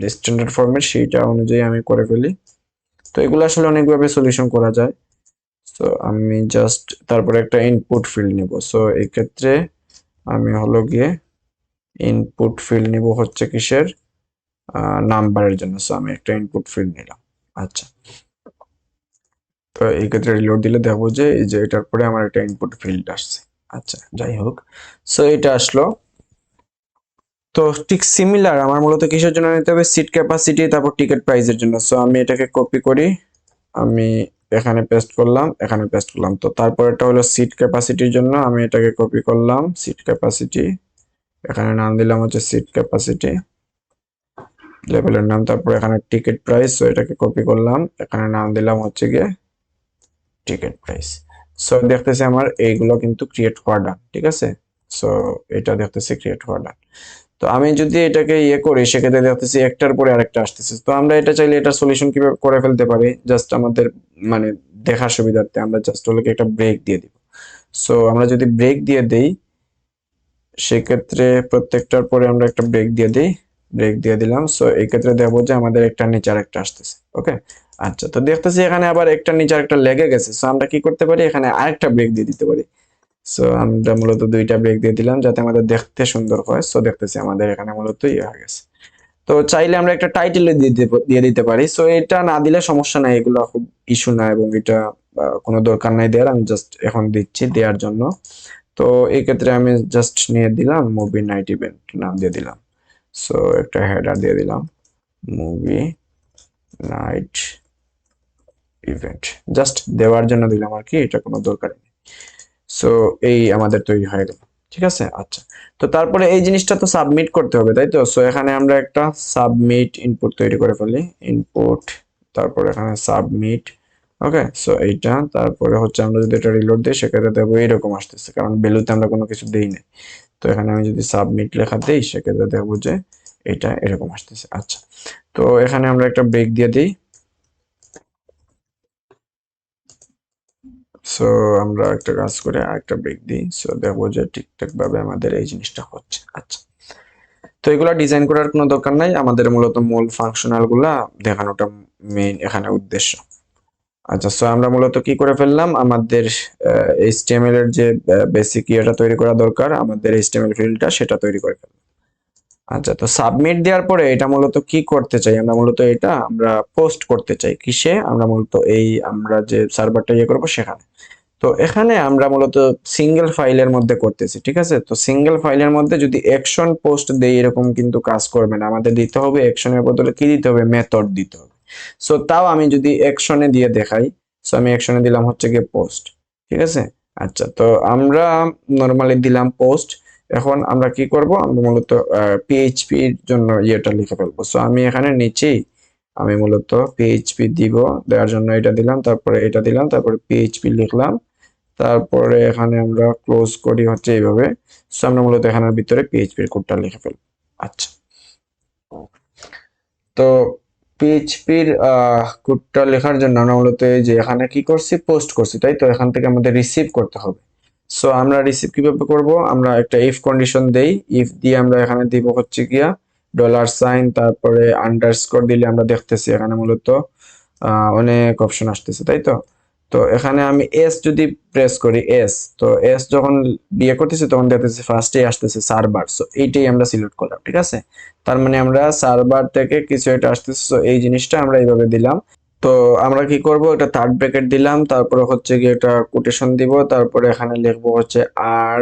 যে স্ট্যান্ডার্ড ফরম্যাট সেইটা অনুযায়ী আমি করে ফেলি। তো এগুলো আসলে অনেকভাবে সলিউশন করা যায়। তো আমি জাস্ট তারপরে একটা ইনপুট ফিল্ড নিব। সো এই ক্ষেত্রে আমি হলো গিয়ে ইনপুট ফিল্ড নিব হচ্ছে কিসের, নাম্বারের জন্য। সো আমি একটা ইনপুট ফিল্ড নিলাম। আচ্ছা, তো এই ক্ষেত্রে রিলোড দিলে দেখবো যে এই যে এটার পরে আমার একটা ইনপুট ফিল্ড আসছে। আচ্ছা, যাই হোক, সো এটা আসলো। তো ঠিক সিমিলার আমার মূলত কিসের জন্য নিতে হবে, সিট ক্যাপাসিটি, তারপর টিকিট প্রাইসের জন্য। সো আমি এটাকে কপি করি, আমি এখানে পেস্ট করলাম, এখানে পেস্ট করলাম। তো তারপরটা হলো সিট ক্যাপাসিটির জন্য, আমি এটাকে কপি করলাম, সিট ক্যাপাসিটি, এখানে নাম দিলাম হচ্ছে সিট ক্যাপাসিটি, লেভেলের নাম, তারপর এখানে টিকিট প্রাইস, সো এটাকে কপি করলাম, এখানে নাম দিলাম হচ্ছে গিয়ে টিকিট প্রাইস। সো দেখতেছি আমার এইগুলো কিন্তু ক্রিয়েট হওয়া ডান, ঠিক আছে। সো এটা দেখতেছি ক্রিয়েট হওয়া ডান। তো আমি যদি এটাকে করি সেক্ষেত্রে দেখতেছি একটার পরে আরেকটা আসতেছে। তো আমরা এটা চাইলে এটা সলিউশন কিভাবে করে ফেলতে পারি, জাস্ট আমাদের মানে দেখার সুবিধার্থে আমরা জাস্ট হলো কি একটা ব্রেক দিয়ে দিব। সো আমরা যদি ব্রেক দিয়ে দেই সেক্ষেত্রে প্রত্যেকটার পরে আমরা একটা ব্রেক দিয়ে দিই, ব্রেক দিয়ে দিলাম। সো এই ক্ষেত্রে দেখবো যে আমাদের একটা নিচে আরেকটা আসতেছে। ওকে, আচ্ছা, তো দেখতেছি এখানে আবার একটা নিচে আরেকটা লেগে গেছে। সো আমরা কি করতে পারি, এখানে আরেকটা ব্রেক দিয়ে দিতে পারি। সো আমরা মূলত দুইটা ব্রেক দিয়ে দিলাম যাতে আমাদের দেখতে সুন্দর হয়। সো দেখতেছি আমাদের এখানে মূলত হয়ে গেছে। তো চাইলে আমরা একটা টাইটেল দিয়ে দিতে পারি। সো এটা না দিলে সমস্যা নাই, এগুলো খুব ইস্যু না, এবং এটা কোনো দরকার নাই দেওয়ার, আমি জাস্ট এখন দিচ্ছি দেওয়ার জন্য। তো এই ক্ষেত্রে আমি জাস্ট নিয়ে দিলাম মুভি নাইট ইভেন্ট নাম দিয়ে দিলাম। সো একটা হেডার দিয়ে দিলাম মুভি নাইট ইভেন্ট, জাস্ট দেওয়ার জন্য দিলাম আর কি, এটা কোনো দরকার নেই। সো এই আমাদের তৈরি হয়ে গেল, ঠিক আছে। আচ্ছা, তো তারপরে এই জিনিসটা তো সাবমিট করতে হবে, তাই তো। সো এখানে আমরা একটা সাবমিট ইনপুট তৈরি করে ফেলি, ইনপুট, তারপর এখানে সাবমিট। ওকে, সো এইটা তারপরে হচ্ছে আমরা যদি এটা রিলোড দিই সেক্ষেত্রে দেখবো এইরকম আসতেছে, কারণ ভ্যালুতে আমরা কোনো কিছু দেই নাই। তো এখানে আমি যদি সাবমিট লেখা দেই সেক্ষেত্রে দেখবো যে এটা এরকম আসতেছে। আচ্ছা, তো এখানে আমরা একটা ব্রেক দিয়ে দিই। সো আমরা একটা কাজ করে আরেকটা ব্রেক দিই। সো দেখবো যে ঠিকঠাক ভাবে আমাদের এই জিনিসটা হচ্ছে। আচ্ছা, তো এগুলা ডিজাইন করার কোনো দরকার নাই, আমাদের মূলত মূল ফাংশনাল গুলা দেখানোটা মেইন এখানে উদ্দেশ্য। আচ্ছা, সো আমরা মূলত কি করে ফেললাম, আমাদের এইচটিএমএল এর যে বেসিক ইয়েটা তৈরি করা দরকার, আমাদের এইচটিএমএল ফিল্ডটা সেটা তৈরি করে ফেললাম। আচ্ছা, তো সাবমিট দেওয়ার পরে এটা মূলত কি করতে চাই, আমরা মূলত এটা আমরা পোস্ট করতে চাই কিসে, আমরা মূলত এই আমরা যে সার্ভারটা করবো সেখানে। তো এখানে আমরা মূলত সিঙ্গেল ফাইলের মধ্যে করতেছি, ঠিক আছে। তো সিঙ্গেল ফাইলের মধ্যে যদি অ্যাকশন পোস্ট দেই এরকম কিন্তু কাজ করবে না, আমাদের দিতে হবে অ্যাকশনের বদলে কি দিতে হবে, মেথড দিতে হবে। সো তাও আমি যদি অ্যাকশনে দিয়ে দেখাই, সো আমি অ্যাকশনে দিলাম হচ্ছে গিয়ে পোস্ট, ঠিক আছে। আচ্ছা, তো আমরা নরমালি দিলাম পোস্ট। এখন আমরা কি করব, আমরা মূলত পিএইচপি এর জন্য ইয়েটা লিখে ফেলবো। সো আমি এখানে নিচেই আমি মূলত পিএইচপি দিব, দেওয়ার জন্য এটা দিলাম, তারপরে এটা দিলাম, তারপরে পিএইচপি লিখলাম, তারপরে এখানে আমরা ক্লোজ করি হচ্ছে এইভাবে। সো আমরা মূলত এখানের ভিতরে পিএইচপির কোডটা লিখে ফেলব। আচ্ছা, তো পিএইচপির কোডটা লেখার জন্য আমরা মূলত এই যে এখানে কি করছি, পোস্ট করছি, তাই তো এখান থেকে আমাদের রিসিভ করতে হবে। সো আমরা রিসিভ কিভাবে করব, আমরা একটা ইফ কন্ডিশন দেই, ইফ দিয়ে আমরা এখানে দিব হচ্ছে গিয়া $, তারপরে আন্ডারস্কোর দিলে আমরা দেখতেছি এখানে মূলত অনেক অপশন আসতেছে, তাই তো। তো এখানে আমি এস যদি প্রেস করি, এস, তো এস যখন বিয়ে করতেছি তখন দেখতেছি ফার্স্টেই আসতেছে সার্ভার। সো এইটাই আমরা সিলেক্ট করলাম, ঠিক আছে। তার মানে আমরা সার্ভার থেকে কিছু একটা আসতেছে, সো এই জিনিসটা আমরা এইভাবে দিলাম। তো আমরা কি করব, এটা থার্ড ব্র্যাকেট দিলাম, তারপরে হচ্ছে গিয়ে এটা কোটেশন দিব, তারপরে এখানে লিখবো হচ্ছে আর,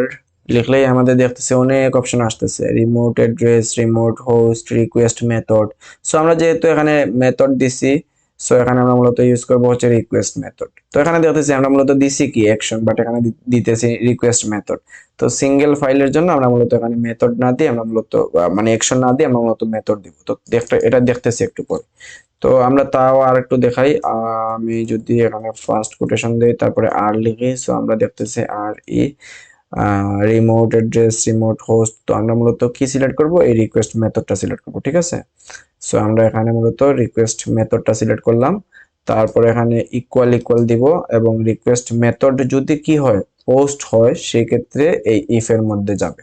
লিখলেই আমাদের দেখতেছে অনেক অপশন আসতেছে, remote address, remote host, request method. So আমরা যেহেতু এখানে মেথড দিছি, সো এখানে আমরা মূলত ইউজ করবো হচ্ছে রিকোয়েস্ট মেথড। তো এখানে দেখতেছি আমরা মূলত দিছি কি অ্যাকশন, বাট এখানে দিতেছি রিকোয়েস্ট মেথড। তো সিঙ্গেল ফাইলের জন্য আমরা মূলত এখানে মেথড না দিয়ে আমরা মূলত মানে অ্যাকশন না দিয়ে আমরা মূলত মেথড দিব। তো এটা দেখতেছি একটু পরে। তো আমরা তাও আর একটু দেখাই, আমি যদি এখানে ফার্স্ট কোটেশন দেই, তারপরে আর লিখি, সো আমরা দেখতেছি আর ই রিমোট অ্যাড্রেস, রিমোট হোস্ট। তো আমরা মূলত কি সিলেক্ট করব, এই রিকোয়েস্ট মেথডটা সিলেক্ট করব, ঠিক আছে। সো আমরা এখানে মূলত রিকোয়েস্ট মেথডটা সিলেক্ট করলাম, তারপরে এখানে ইকুয়াল ইকুয়াল দিব, এবং রিকোয়েস্ট মেথড যদি কি হয়, পোস্ট হয়, সেই ক্ষেত্রে এই ইফ এর মধ্যে যাবে,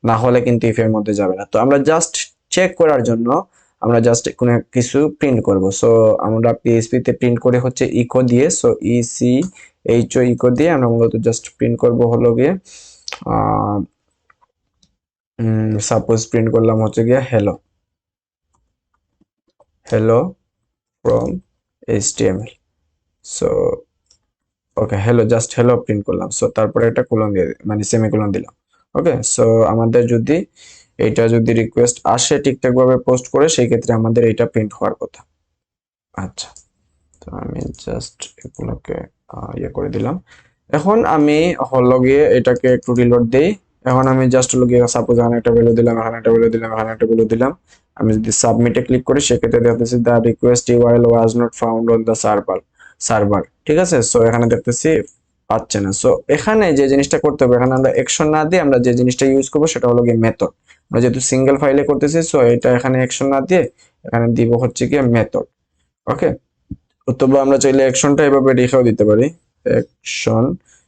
না হলে কিন্তু ইফ এর মধ্যে যাবে না। তো আমরা জাস্ট চেক করার জন্য আমরা জাস্ট কোনো কিছু প্রিন্ট করব। সো আমরা পিএইচপি তে প্রিন্ট করে হচ্ছে ইকো দিয়ে, সো ইসি এইচও ইকো দিয়ে আমরা মূলত জাস্ট প্রিন্ট করব হলো গিয়ে সাপোজ প্রিন্ট করলাম হচ্ছে গিয়ে hello, hello from HTML. So okay, hello, just hello print করলাম। সো তারপরে একটা কোলন দিয়ে মানে সেমিকোলন দিলাম। ওকে, সো আমাদের যদি এইটা যদি রিকোয়েস্ট আসে ঠিকঠাক ভাবে পোস্ট করে, সেই ক্ষেত্রে আমাদের এইটা প্রিন্ট হওয়ার কথা। আচ্ছা, তো আমি জাস্ট এগুলোকে ইয়ে করে দিলাম। এখন আমি হলো গিয়ে এটাকে একটু রিলোড দেই। এখন আমি জাস্ট হলো গিয়ে সাপোজ এখানে একটা ভ্যালু দিলাম, এখানে একটা ভ্যালু দিলাম, এখানে একটা ভ্যালু দিলাম। আমি যদি সাবমিটে ক্লিক করি, সেক্ষেত্রে দেখতেছি the request URL was not found on the server, ঠিক আছে। সো এখানে দেখতেছি পাচ্ছে না। সো এখানে যে জিনিসটা করতে হবে, এখানে আমরা অ্যাকশন না দিয়ে আমরা যে জিনিসটা ইউজ করবো সেটা হলো গিয়ে মেথড। আমরা যেহেতু সিঙ্গেল ফাইলে করতেছি, সো এটা এখানে অ্যাকশন না দিয়ে এখানে দিব হচ্ছে গিয়ে মেথড। ওকে, অথবা আমরা চাইলে অ্যাকশনটা এভাবে রেখেও দিতে পারি, অ্যাকশন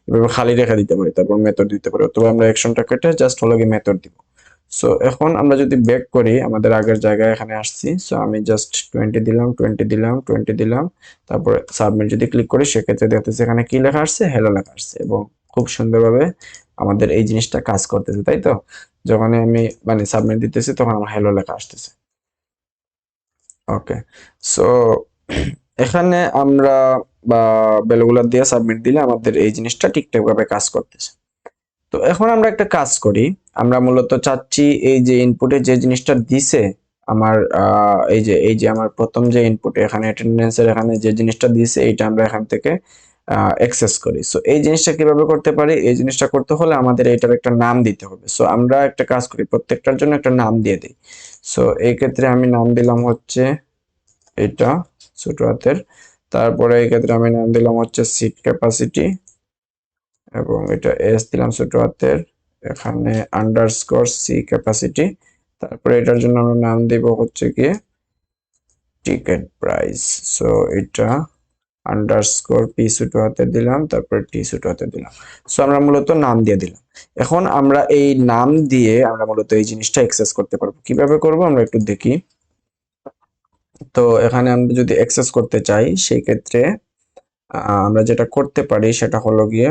এভাবে খালি রেখে দিতে পারি, তারপর মেথড দিতে পারি, অথবা আমরা অ্যাকশনটা কেটে জাস্ট হলো গিয়ে মেথড দিব। সো এখন আমরা যদি ব্যাক করি, আমাদের আগের জায়গায় এখানে আসছি। সো আমি জাস্ট 20 দিলাম, 20 দিলাম, 20 দিলাম, তারপরে সাবমিট যদি ক্লিক করি, সেক্ষেত্রে দেখতেছি এখানে কি লেখা আসছে, হ্যালো লেখা আসছে, এবং খুব সুন্দরভাবে আমাদের এই জিনিসটা কাজ করতেছে, তাই তো। যখন আমি মানে সাবমিট দিতেছি, তখন আমার হ্যালো লেখা আসতেছে। ওকে, সো এখানে আমরা বা ভ্যালুগুলো দিয়ে সাবমিট দিলে আমাদের এই জিনিসটা ঠিকঠাক ভাবে কাজ করতেছে। তো এখন আমরা একটা কাজ করি, আমরা মূলত চাচ্ছি এই যে ইনপুটে যে জিনিসটা দিছে আমার এই যে আমার প্রথম যে ইনপুট এখানে অ্যাটেন্ডেন্সের এখানে যে জিনিসটা দিছে, এইটা আমরা এখান থেকে অ্যাক্সেস করি। সো এই জিনিসটা কিভাবে করতে পারি, এই জিনিসটা করতে হলে আমাদের এইটার একটা নাম দিতে হবে। সো আমরা একটা কাজ করি, প্রত্যেকটার জন্য একটা নাম দিয়ে দিই। সো এই ক্ষেত্রে আমি নাম দিলাম হচ্ছে এটা ছোট হাতের, তারপরে এই ক্ষেত্রে আমি নাম দিলাম হচ্ছে সিট ক্যাপাসিটি, এবং এটা এস দিলাম ছোট হাতের, এখানে আন্ডারস্কোর সি ক্যাপাসিটি, তারপরে এটার জন্য আমরা নাম দিব হচ্ছে গিয়ে টিকেট প্রাইস। সো এটা আন্ডারস্কোর পি ছোট হাতে দিলাম, তারপরে টি ছোট হাতে দিলাম। সো আমরা মূলত নাম দিয়ে দিলাম। এখন আমরা এই নাম দিয়ে আমরা মূলত এই জিনিসটা অ্যাক্সেস করতে পারবো। কিভাবে করব আমরা একটু দেখি। তো এখানে আমরা যদি অ্যাক্সেস করতে চাই, সেই ক্ষেত্রে আমরা যেটা করতে পারি সেটা হলো গিয়ে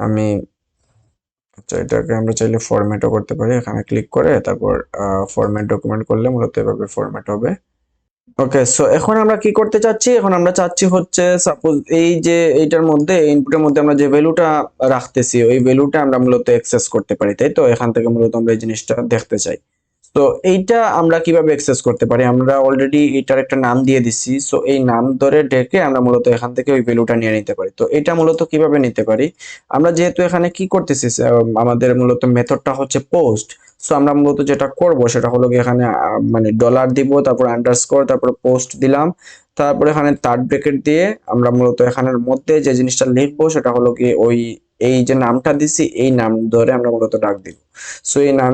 আমি আচ্ছা, এটাকে আমরা চাইলে ফরম্যাটও করতে পারি। এখানে ক্লিক করে তারপর ফরম্যাট ডকুমেন্ট করলে মূলত এভাবে ফরম্যাট হবে। ওকে, সো এখন আমরা কি করতে চাচ্ছি, এখন আমরা চাচ্ছি হচ্ছে সাপোজ এই যে এইটার মধ্যে ইনপুটের মধ্যে আমরা যে ভ্যালুটা রাখতেছি, ওই ভ্যালুটা আমরা মূলত অ্যাক্সেস করতে পারি, তাই তো। এখান থেকে মূলত আমরা এই জিনিসটা দেখতে চাই। তো এইটা আমরা কিভাবে অ্যাক্সেস করতে পারি, আমরা অলরেডি এটার একটা নাম দিয়ে দিছি, সো এই নাম ধরে ডেকে আমরা মূলত এখান থেকে ওই ভ্যালুটা নিয়ে নিতে পারি। তো এটা মূলত কিভাবে নিতে পারি, আমরা যেহেতু এখানে কি করতেছি, আমাদের মূলত মেথডটা হচ্ছে পোস্ট। সো আমরা মূলত যেটা করব সেটা হলো কি এখানে মানে ডলার দিব, তারপর আন্ডারস্কোর, তারপর পোস্ট দিলাম, তারপর এখানে থার্ড ব্র্যাকেট দিয়ে আমরা মূলত এখানের মধ্যে যে জিনিসটা লিখবো সেটা হলো কি ওই এই যে নামটা দিছি এই নাম ধরে আমরা মূলত ডাক দিব। সো এই নাম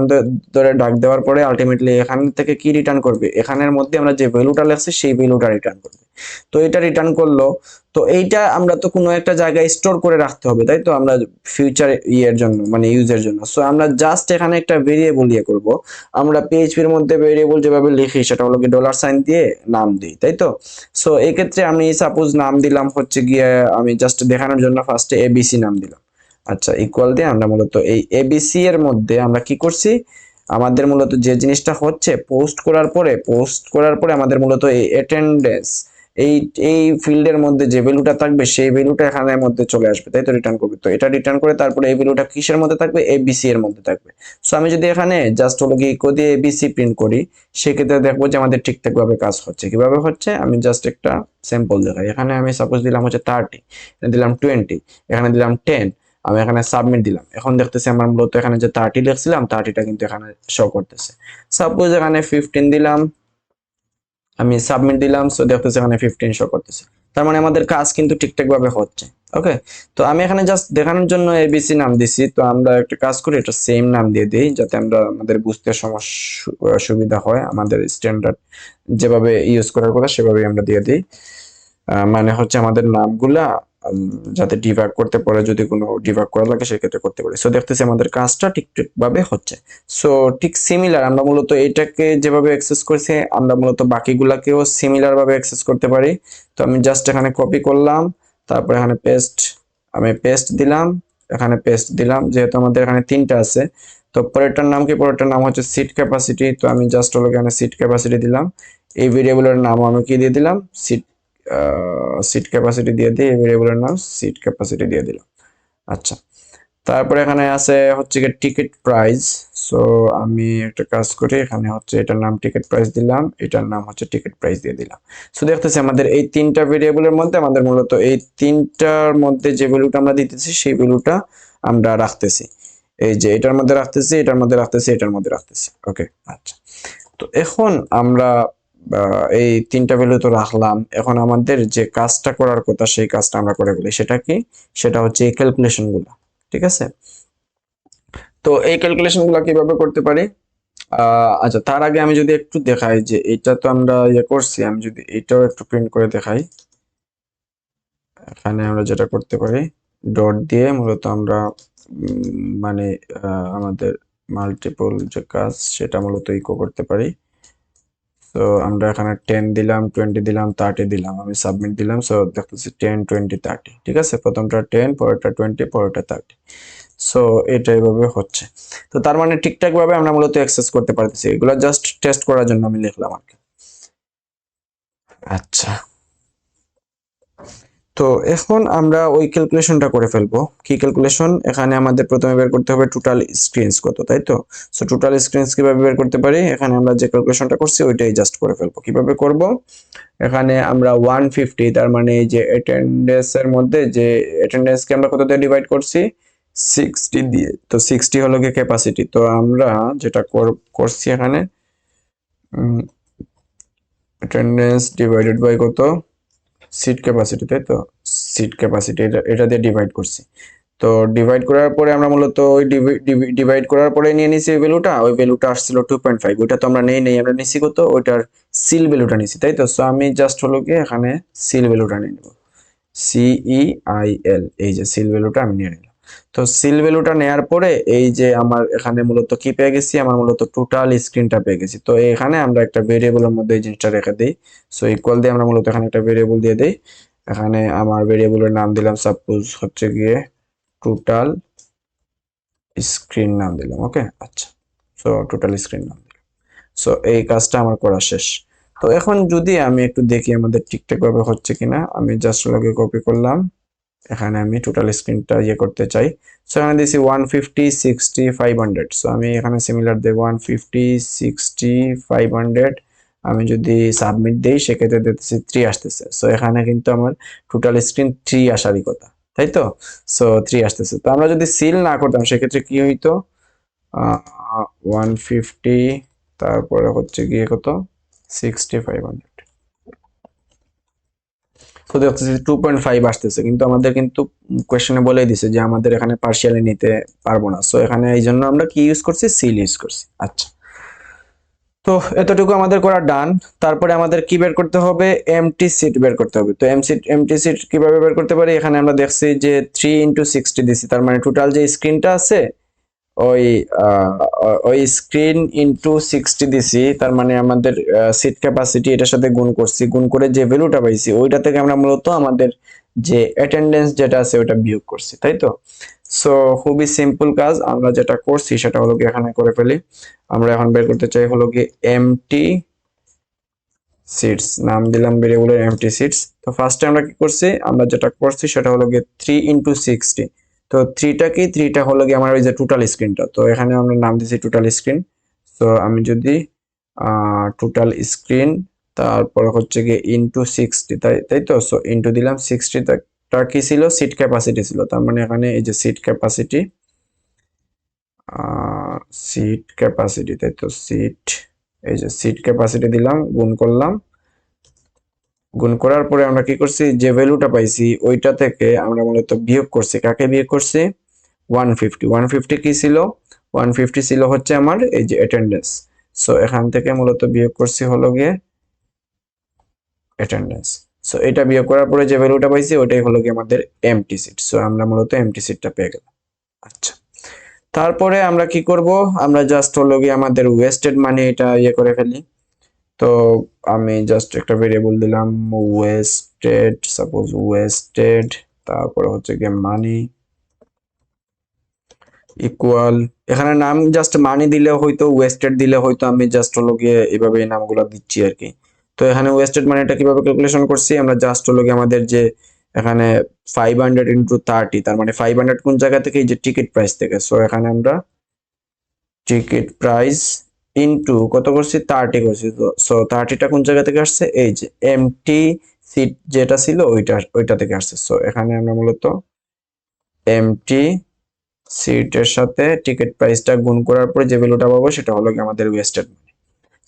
ধরে ডাক দেওয়ার পরে আলটিমেটলি এখান থেকে কি রিটার্ন করবে, এখানের মধ্যে আমরা যে ভ্যালুটা লিখছি সেই ভ্যালুটা রিটার্ন করবে। তো এটা রিটার্ন করলো, তো এইটা আমরা তো কোনো একটা জায়গায় স্টোর করে রাখতে হবে, তাই তো, আমরা ফিউচার ইয়ের জন্য মানে ইউজের জন্য। সো আমরা জাস্ট এখানে একটা ভেরিয়েবল ইয়ে করব, আমরা পিএইচপির মধ্যে ভেরিয়েবল যেভাবে লিখি সেটা হলো কি ডলার সাইন দিয়ে নাম দিই, তাই তো। সো এই ক্ষেত্রে আমি সাপোজ নাম দিলাম হচ্ছে গিয়ে, আমি জাস্ট দেখানোর জন্য ফার্স্টে এবিসি নাম দিলাম। আচ্ছা, ইকুয়াল দিয়ে আমরা মূলত এই এবিসি এর মধ্যে আমরা কি করছি, আমাদের মূলত যে জিনিসটা হচ্ছে পোস্ট করার পরে আমাদের মূলত এই অ্যাটেন্ডেন্স এই এই ফিল্ডের মধ্যে যে ভ্যালুটা থাকবে সেই ভ্যালুটা এখানের মধ্যে চলে আসবে, তাই তো, রিটার্ন করবে। তো এটা রিটার্ন করে তারপরে এই ভ্যালুটা কিসের মধ্যে থাকবে, এবিসি এর মধ্যে থাকবে। সো আমি যদি এখানে জাস্ট হলো কি ইকো দিয়ে এবিসি প্রিন্ট করি, সেক্ষেত্রে দেখবো যে আমাদের ঠিকঠাক ভাবে কাজ হচ্ছে। কিভাবে হচ্ছে আমি জাস্ট একটা স্যাম্পল দেখাই। এখানে আমি সাপোজ দিলাম হচ্ছে 30, দিলাম 20, এখানে দিলাম 10, আমি এখানে সাবমিট দিলাম। এখন দেখতেছি আমার মূলত এখানে যে 30 লিখছিলাম 30টা কিন্তু এখানে শো করতেছে। সাপোজ এখানে 15 দিলাম, আমি সাবমিট দিলাম, সো দেখতেছি এখানে 15 শো করতেছে। তার মানে আমাদের কাজ কিন্তু ঠিকঠাক ভাবে হচ্ছে। ওকে, তো আমি এখানে জাস্ট দেখানোর জন্য এবিসি নাম দিছি। তো আমরা একটা কাজ করি, এটা সেম নাম দিয়ে দিই যাতে আমরা আমাদের বুঝতে সুবিধা হয়, আমাদের স্ট্যান্ডার্ড যেভাবে ইউজ করার কথা সেভাবেই আমরা দিয়ে দিই। মানে হচ্ছে আমাদের নামগুলা যাতে ডিবাগ করতে পারে, যদি কোনো ডিবাগ করা লাগে সেক্ষেত্রে করতে পারি। সো দেখতেছি আমাদের কাজটা ঠিকঠাক ভাবে হচ্ছে। সো ঠিক সিমিলার আমরা মূলত এটাকে যেভাবে অ্যাক্সেস করছি আমরা মূলত বাকিগুলাকেও সিমিলার ভাবে অ্যাক্সেস করতে পারি। তো আমি জাস্ট এখানে কপি করলাম, তারপর এখানে পেস্ট দিলাম, এখানে পেস্ট দিলাম, যেহেতু আমাদের এখানে তিনটা আছে। তো পরেরটার নাম কি, পরেরটার নাম হচ্ছে সিট ক্যাপাসিটি। তো আমি জাস্ট হলো এখানে সিট ক্যাপাসিটি দিলাম। এই ভেরিয়েবলের নাম আমি কি দিয়ে দিলাম, সিট ক্যাপাসিটি দিয়ে দিই, এই ভেরিয়েবলের নাম সিট ক্যাপাসিটি দিয়ে দিলাম। আচ্ছা, তারপরে এখানে আছে হচ্ছে কি টিকিট প্রাইস। সো আমি একটা কাজ করি, এখানে হচ্ছে এটার নাম টিকিট প্রাইস দিলাম, এটার নাম হচ্ছে টিকিট প্রাইস দিয়ে দিলাম। সো দেখতেছি আমাদের এই তিনটা ভেরিয়েবলের মধ্যে আমাদের মূলত এই তিনটার মধ্যে যে ভ্যালুটা আমরা দিতেছি সেই ভ্যালুটা আমরা রাখতেছি। এই যে এটার মধ্যে রাখতেছি, এটার মধ্যে রাখতেছি, এটার মধ্যে রাখতেছি। ওকে, আচ্ছা, তো এখন আমরা এই তিনটা ভ্যালু তো রাখলাম। এখন আমাদের যে কাজটা করার কথা সেই কাজটা আমরা করে ফেলি। সেটা কি, সেটা হচ্ছে এই ক্যালকুলেশন গুলো। ঠিক আছে, তো এই ক্যালকুলেশন গুলো কিভাবে করতে পারি, আচ্ছা তার আগে আমি যদি একটু দেখাই যে এটা তো আমরা ইয়ে করছি, আমি যদি এটাও একটু প্রিন্ট করে দেখাই। এখানে আমরা যেটা করতে পারি, ডট দিয়ে মূলত আমরা মানে আমাদের মাল্টিপল যে কাজ সেটা মূলত ইকো করতে পারি। তো আমরা এখানে 10 দিলাম, 20 দিলাম, 30 দিলাম, আমি সাবমিট দিলাম। সো দেখতেছি 10 20 30, ঠিক আছে, প্রথমটা 10, পরেরটা 20, পরেরটা 30। সো এটা এইভাবে হচ্ছে। তো তার মানে ঠিকঠাক ভাবে আমরা মূলত অ্যাক্সেস করতে পারতেছি। এগুলো জাস্ট টেস্ট করার জন্য আমি লিখলাম আর কি। আচ্ছা, তো এখন আমরা ওই ক্যালকুলেশনটা করে ফেলবো। কি ক্যালকুলেশন, এখানে আমাদের প্রথমে বের করতে হবে টোটাল স্ক্রিনস কত, তাই তো। সো টোটাল স্ক্রিনস কিভাবে বের করতে পারি, এখানে আমরা যে ক্যালকুলেশনটা করছি ওইটাই জাস্ট করে ফেলবো। কিভাবে করব, এখানে আমরা 150, তার মানে এই যে অ্যাটেন্ডেন্স এর মধ্যে যে অ্যাটেন্ডেন্স কে আমরা কত দিয়ে ডিভাইড করছি, 60 দিয়ে। তো 60 হলো কি ক্যাপাসিটি। তো আমরা যেটা করছি এখানে অ্যাটেন্ডেন্স ডিভাইডেড বাই কত, সিট ক্যাপাসিটি, তাই তো, সিট ক্যাপাসিটি এটা দিয়ে ডিভাইড করছি। তো ডিভাইড করার পরে আমরা মূলত ওই ডিভাইড করার পরে নিয়ে নিছি ওই ভ্যালুটা, ওই ভ্যালুটা আসছিল 2.5। ওইটা তো আমরা নেই আমরা নিছি কত, ওইটার সিল ভ্যালুটা নিছি, তাই তো। সো আমি জাস্ট হলো কি এখানে সিল ভ্যালুটা নিয়ে নেব, CEIL, এই যে সিল ভ্যালুটা আমি নিয়ে নিলাম। তো সিল ভ্যালুটা নেয়ার পরে এই যে আমার এখানে মূলত কি পেয়ে গেছি, আমার মূলত টোটাল স্ক্রিনটা পেয়ে গেছি। তো এখানে আমরা একটা ভেরিয়েবলের মধ্যে এই জিনিসটা রেখে দিই। সো ইকুয়াল দিয়ে আমরা মূলত এখানে একটা ভেরিয়েবল দিয়ে দেই। এখানে আমার ভেরিয়েবলের নাম দিলাম সাপোজ হচ্ছে গিয়ে টোটাল স্ক্রিন নাম দিলাম। ওকে, আচ্ছা, সো টোটাল স্ক্রিন নাম দিলাম। সো এই কাজটা আমার করা শেষ। তো এখন যদি আমি একটু দেখি আমাদের ঠিকঠাক ভাবে হচ্ছে কিনা, আমি জাস্ট লগে কপি করলাম, এখানে আমি টোটাল স্ক্রিনটা ইয়ে করতে চাই। সো এখানে দিয়েছি 150 60 500। সো আমি এখানে সিমিলার দেব 150 60 500। আমি যদি সাবমিট দেই সেক্ষেত্রে দেখতেছি 3 আসতেছে। সো এখানে কিন্তু আমার টোটাল স্ক্রিন 3 আসারই কথা, তাই তো? সো 3 আসতেছে। তো আমরা যদি সিল না করতাম সেক্ষেত্রে কি হইতো? 150, তারপরে হচ্ছে গিয়ে কত, 60 500। তো দেখতেছি 2.5 আসতেছে, কিন্তু আমাদের কিন্তু কোয়েশ্চেনে বলেই দিছে যে আমাদের এখানে পার্শিয়ালি নিতে পারবো না। সো এখানে এই জন্য আমরা কি ইউজ করছি, সিল ইউজ করছি। আচ্ছা, তো এতটুকু আমাদের করা ডান। তারপরে আমাদের কি বের করতে হবে, এমটি সিট বের করতে হবে। তো এমটি সিট কিভাবে বের করতে পারি, এখানে আমরা দেখছি যে 3 × 60 দিছি, তার মানে টোটাল যে স্ক্রিনটা আছে ওই ওই স্ক্রিন ইনটু 60 দিছি, তার মানে আমাদের সিট ক্যাপাসিটি এটার সাথে গুণ করছি, গুণ করে যে ভ্যালুটা পাইছি ওইটা থেকে আমরা মূলত আমাদের যে অ্যাটেন্ডেন্স যেটা আছে ওটা বিয়োগ করছি, তাই তো? সো খুবই সিম্পল কাজ, আমরা যেটা করছি সেটা হলো কি এখানে করে ফেলি। আমরা এখন বের করতে চাই হলো কি এমটি সিটস, নাম দিলাম ভেরিয়েবলের এমটি সিটস। তো ফার্স্টে আমরা কি করছি, আমরা যেটা করছি সেটা হলো গিয়ে 3 × 60। তো থ্রিটা কি, থ্রিটা হলো গিয়ে আমার ওই যে টোটাল স্ক্রিনটা, তো এখানে আমরা নাম দিছি টোটাল স্ক্রিন। তো আমি যদি টোটাল স্ক্রিন, তারপর হচ্ছে গিয়ে ইনটু 60, তাই তাই তো? সো ইনটু দিলাম 60, টা কি ছিল, সিট ক্যাপাসিটি ছিল, তার মানে এখানে এই যে সিট ক্যাপাসিটি, সিট ক্যাপাসিটি, তাই তো? সিট, এই যে সিট ক্যাপাসিটি দিলাম, গুণ করলাম। গুণ করার পরে আমরা কি করছি, যে ভ্যালুটা পাইছি ওইটা থেকে আমরা মূলত বিয়োগ করছি। কাকে বিয়োগ করছি, 150। 150 কি ছিল, 150 ছিল হচ্ছে আমার এই যে অ্যাটেন্ডেন্স। সো এখান থেকে মূলত বিয়োগ করছি হলো গিয়ে অ্যাটেন্ডেন্স। সো এটা বিয়োগ করার পরে যে ভ্যালুটা পাইছি ওইটাই হলো গিয়ে আমাদের এমটি সিট। সো আমরা মূলত এমটি সিটটা পেয়ে গেলাম। আচ্ছা, তারপরে আমরা কি করব, আমরা জাস্ট হলো গিয়ে আমাদের ওয়েস্টেড মানি এটা ইয়ে করে ফেলি। তো আমি জাস্ট একটা ভেরিয়েবল দিলাম ওয়েস্টেড, সাপোজ ওয়েস্টেড, তারপরে হচ্ছে গিয়ে মানি ইকুয়াল, এখানে নাম জাস্ট মানি দিলে হয়তো, ওয়েস্টেড দিলে হয়তো, আমি জাস্ট হলো গিয়ে এইভাবে এই নামগুলো দিচ্ছি আর কি। তো এখানে ওয়েস্টেড মানিটা কিভাবে ক্যালকুলেশন করছি, আমরা জাস্ট হলো গিয়ে আমাদের যে এখানে 500 × 30, তার মানে 500 কোন জায়গা থেকে, এই যে টিকিট প্রাইস থেকে। সো এখানে আমরা টিকিট প্রাইস ইনটু কত করছি, 30 করছি। তো সো 30টা কোন জায়গা থেকে আসছে, এই যে এমটি সিট যেটা ছিল ওইটা থেকে আসছে। সো এখানে আমরা মূলত এমটি সিটের সাথে টিকিট প্রাইসটা গুণ করার পরে যে ভ্যালুটা পাবো সেটা হলো কি আমাদের ওয়েস্টেড মানি।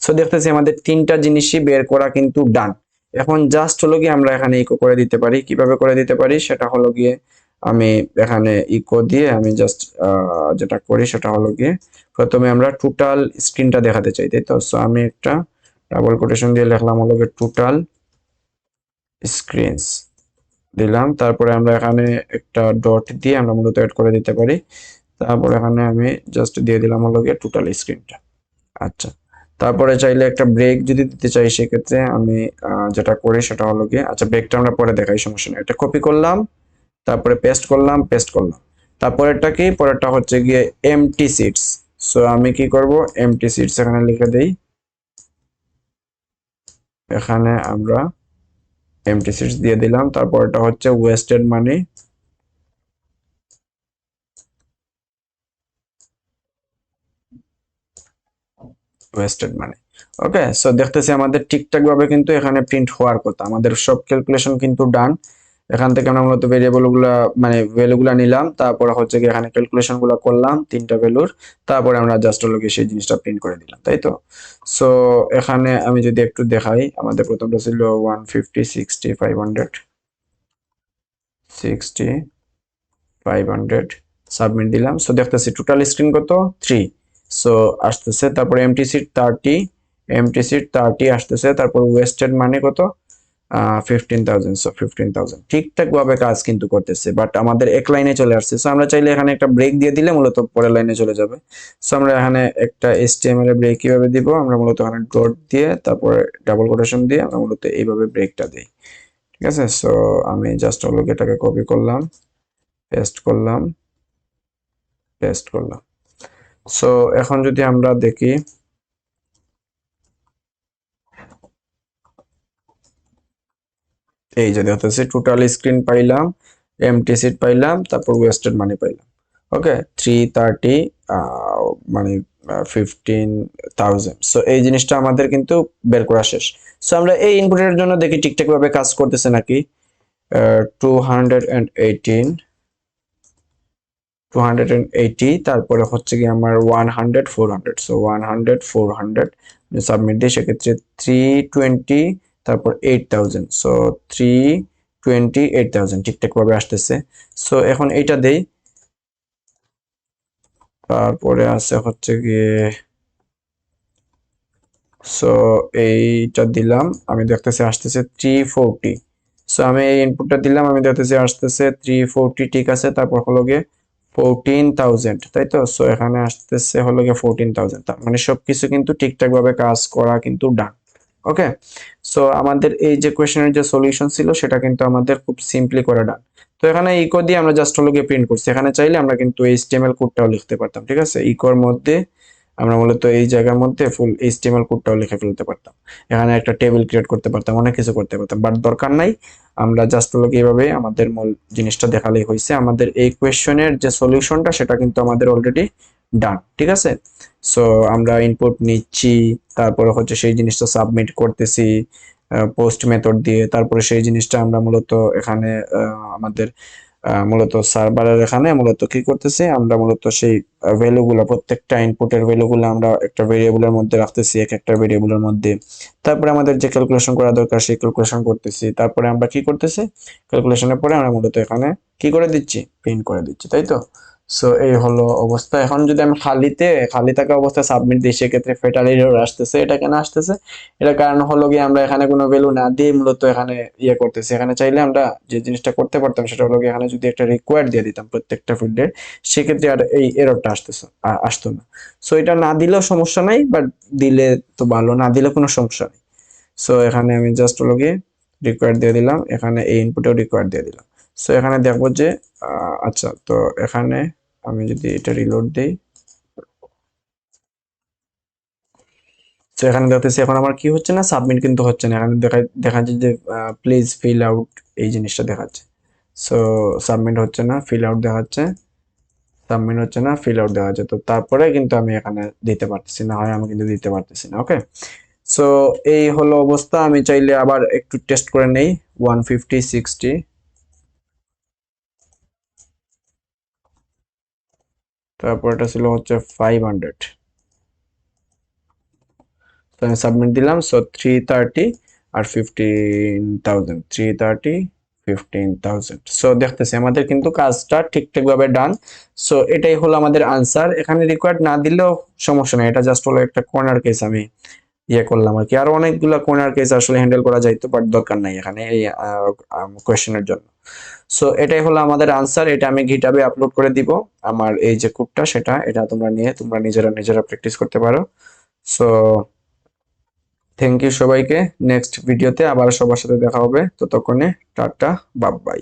সো দেখতেছি আমাদের তিনটা জিনিসই বের করা কিন্তু ডান। এখন জাস্ট হলো গিয়ে আমরা এখানে ইকো করে দিতে পারি। কিভাবে করে দিতে পারি সেটা হলো গিয়ে, আমি এখানে ইকো দিয়ে আমি জাস্ট যেটা করি সেটা হলো গিয়ে, প্রথমে আমরা টোটাল স্ক্রিনটা দেখাতে চাই, তাই তো? সো আমি একটা ডাবল কোটেশন দিয়ে লিখলাম হলো গিয়ে টোটাল স্ক্রিনস দিলাম, তারপরে আমরা এখানে একটা ডট দিয়ে আমরা মূলত এড করে দিতে পারি। তারপর এখানে আমি জাস্ট দিয়ে দিলাম হলো গিয়ে টোটাল স্ক্রিনটা। আচ্ছা, তারপরে চাইলে একটা ব্রেক যদি দিতে চাই সেক্ষেত্রে আমি যেটা করি সেটা হলো গিয়ে, আচ্ছা ব্রেকটা আমরা পরে দেখাই, সমস্যা নেই। এটা কপি করলাম, তারপরে পেস্ট করলাম, পেস্ট করলাম। তারপরেরটা কি, পরেরটা হচ্ছে গিয়ে এমটি সিটস। সো আমি কি করব, এমটি সিটস এখানে লিখে দেই। এখানে আমরা এমটি সিটস দিয়ে দিলাম, তারপরটা হচ্ছে ওয়েস্টেড মানি, ওয়েস্টেড মানি। ওকে, সো দেখতেছি আমাদের ঠিকঠাক ভাবে কিন্তু এখানে প্রিন্ট হওয়ার কথা, আমাদের সব ক্যালকুলেশন কিন্তু ডান। এখান থেকে আমরা মূলত ভেরিয়েবল গুলা মানে ভ্যালু গুলা নিলাম, তারপরে হচ্ছে কি এখানে ক্যালকুলেশন গুলা করলাম তিনটা ভ্যালুর, তারপরে আমরা জাস্ট হলো গিয়ে সেই জিনিসটা প্রিন্ট করে দিলাম, তাই তো? সো এখানে আমি যদি একটু দেখাই, আমাদের প্রথমটা ছিল 150 60 500, 60 500, সাবমিট দিলাম। সো দেখতেছি টোটাল স্ক্রিন কত, 3। সো আসতেছে, তারপরে এমটি সিট 30, এমটি সিট 30 আসতেছে, তারপর ওয়েস্টেড মানে কত, 15,000। সো 15,000 ঠিকঠাক ভাবে কাজ কিন্তু করতেছে, বাট আমাদের এক লাইনে চলে আসছে। সো আমরা চাইলে এখানে একটা ব্রেক দিয়ে দিলে মূলত পরের লাইনে চলে যাবে। সো আমরা এখানে একটা HTML এর ব্রেক কিভাবে দিব, আমরা মূলত এখানে ডট দিয়ে তারপরে ডাবল কোটেশন দিয়ে আমরা মূলত এইভাবে ব্রেকটা দিই, ঠিক আছে? সো আমি জাস্ট হলো এটাকে কপি করলাম, পেস্ট করলাম, পেস্ট করলাম। সো এখন যদি আমরা দেখি, এই যে দেখতেছি টোটাল স্ক্রিন পাইলাম, এমটি সিট পাইলাম, তারপর ওয়েস্টেড মানি পাইলাম। ওকে, 330 মানে 15,000। সো এই জিনিসটা আমাদের কিন্তু বের করা শেষ। সো আমরা এই ইনপুটের জন্য দেখি ঠিকঠাক ভাবে কাজ করতেছে নাকি। 218, 280, তারপরে হচ্ছে কি আমার 100, 400। সো 100, 400 সাবমিট দিই, সেক্ষেত্রে 320, তারপর 8,000। সো 328,000 ঠিকঠাক ভাবে আসতেছে। সো এখন এইটা দেই, তারপরে আছে হচ্ছে গিয়ে, সো এইটা দিলাম, আমি দেখতেছি আসতেছে 340। সো আমি এই ইনপুটটা দিলাম, আমি দেখতেছি আসতেছে 340, ঠিক আছে। তারপর হলো গিয়ে 14,000, তাই তো। সো এখানে আসতেছে হলো গিয়ে 14,000, তার মানে সবকিছু কিন্তু ঠিকঠাক ভাবে কাজ করা কিন্তু ডান। ওকে, সো আমাদের এই যে কোয়েশ্চেনের যে সলিউশন ছিল সেটা কিন্তু আমাদের খুব সিম্পলি করা ডান। তো এখানে ইকো দিয়ে আমরা জাস্ট হলো গিয়ে প্রিন্ট করছি। এখানে চাইলে আমরা কিন্তু এইচটিএমএল কোডটাও লিখতে পারতাম, ঠিক আছে। ইকোর মধ্যে আমরা মূলত এই জায়গার মধ্যে ফুল এইচটিএমএল কোডটাও লিখে ফেলতে পারতাম। এখানে একটা টেবিল ক্রিয়েট করতে পারতাম, অনেক কিছু করতে পারতাম, বাট দরকার নাই। আমরা জাস্ট হলো গিয়ে এইভাবে আমাদের মূল জিনিসটা দেখালেই হয়েছে। আমাদের এই কোয়েশ্চেনের যে সলিউশনটা সেটা কিন্তু আমাদের অলরেডি ডান, ঠিক আছে। সো আমরা ইনপুট নিচ্ছি, তারপরে হচ্ছে সেই জিনিসটা সাবমিট করতেছি পোস্ট মেথড দিয়ে। তারপরে সেই জিনিসটা আমরা মূলত এখানে আমাদের মূলত সার্ভারের এখানে মূলত কি করতেছি, আমরা মূলত সেই ভ্যালুগুলো, প্রত্যেকটা ইনপুটের ভ্যালুগুলো আমরা একটা ভেরিয়েবলের মধ্যে রাখতেছি, এক একটা ভেরিয়েবলের মধ্যে। তারপরে আমাদের যে ক্যালকুলেশন করা দরকার সেই ক্যালকুলেশন করতেছি। তারপরে আমরা কি করতেছি, ক্যালকুলেশনের পরে আমরা মূলত এখানে কি করে দিচ্ছি, প্রিন্ট করে দিচ্ছি, তাই তো। সো এই হলো অবস্থা। এখন যদি আমি খালি থাকা অবস্থায় সাবমিট দিই, সেক্ষেত্রে ফেটাল এরর আসতেছে। এটা কেন আসতেছে? এটার কারণ হলো গিয়ে আমরা এখানে কোনো ভ্যালু না দিয়ে মূলত এখানে ইয়ে করতেছি। এখানে চাইলে আমরা যে জিনিসটা করতে পারতাম সেটা হলো গিয়ে এখানে যদি একটা রিকোয়ার্ড দিয়ে দিতাম প্রত্যেকটা ফিল্ডের, সেক্ষেত্রে আর এই এররটা আসতো না। সো এটা না দিলেও সমস্যা নাই, বাট দিলে তো ভালো, না দিলে কোনো সমস্যা নেই। সো এখানে আমি জাস্ট হলো গিয়ে রিকোয়ার্ড দিয়ে দিলাম, এখানে এই ইনপুটেও রিকোয়ার্ড দিয়ে দিলাম। সো এখানে দেখবো যে আচ্ছা, তো এখানে আমি যদি এটা রিলোড দেই, তো এখানে দেখতেছি এখন আমার কি হচ্ছে না, সাবমিট কিন্তু হচ্ছে না। এখানে দেখাচ্ছে যে প্লিজ ফিল আউট, এই জিনিসটা দেখাচ্ছে। সো সাবমিট হচ্ছে না, ফিল আউট দেখাচ্ছে, সাবমিট হচ্ছে না, ফিল আউট দেখাচ্ছে। তো তারপরে কিন্তু আমি এখানে দিতে পারতেছি না, হয় আমি কিন্তু দিতে পারতেছি না। ওকে, সো এই হলো অবস্থা। আমি চাইলে আবার একটু টেস্ট করে নেই। 150, 60, তারপর এটা ছিল হচ্ছে 500। তো আমি সাবমিট দিলাম। সো 330 আর 15,000, 330, 15,000। সো দেখতেছি আমাদের কিন্তু কাজটা ঠিকঠাক ভাবে ডান। সো এটাই হলো আমাদের আনসার। এখানে রিকোয়ার্ড না দিলেও সমস্যা নেই, এটা জাস্ট হলো একটা কর্নার কেস আমি ইয়ে করলাম আর কি। আর অনেকগুলা কর্নার কেস আসলে হ্যান্ডেল করা যাইতো, বাট দরকার নাই এখানে এই কোয়েশ্চেনের জন্য। সো এটাই হলো আমাদের আনসার। এটা আমি গিটহাবে আপলোড করে দিব, আমার এই যে কোডটা সেটা, এটা তোমরা নিয়ে তোমরা নিজেরা নিজেরা প্র্যাকটিস করতে পারো। সো থ্যাংক ইউ সবাইকে। নেক্সট ভিডিওতে আবার সবার সাথে দেখা হবে, ততক্ষণে টাটা, বাই বাই।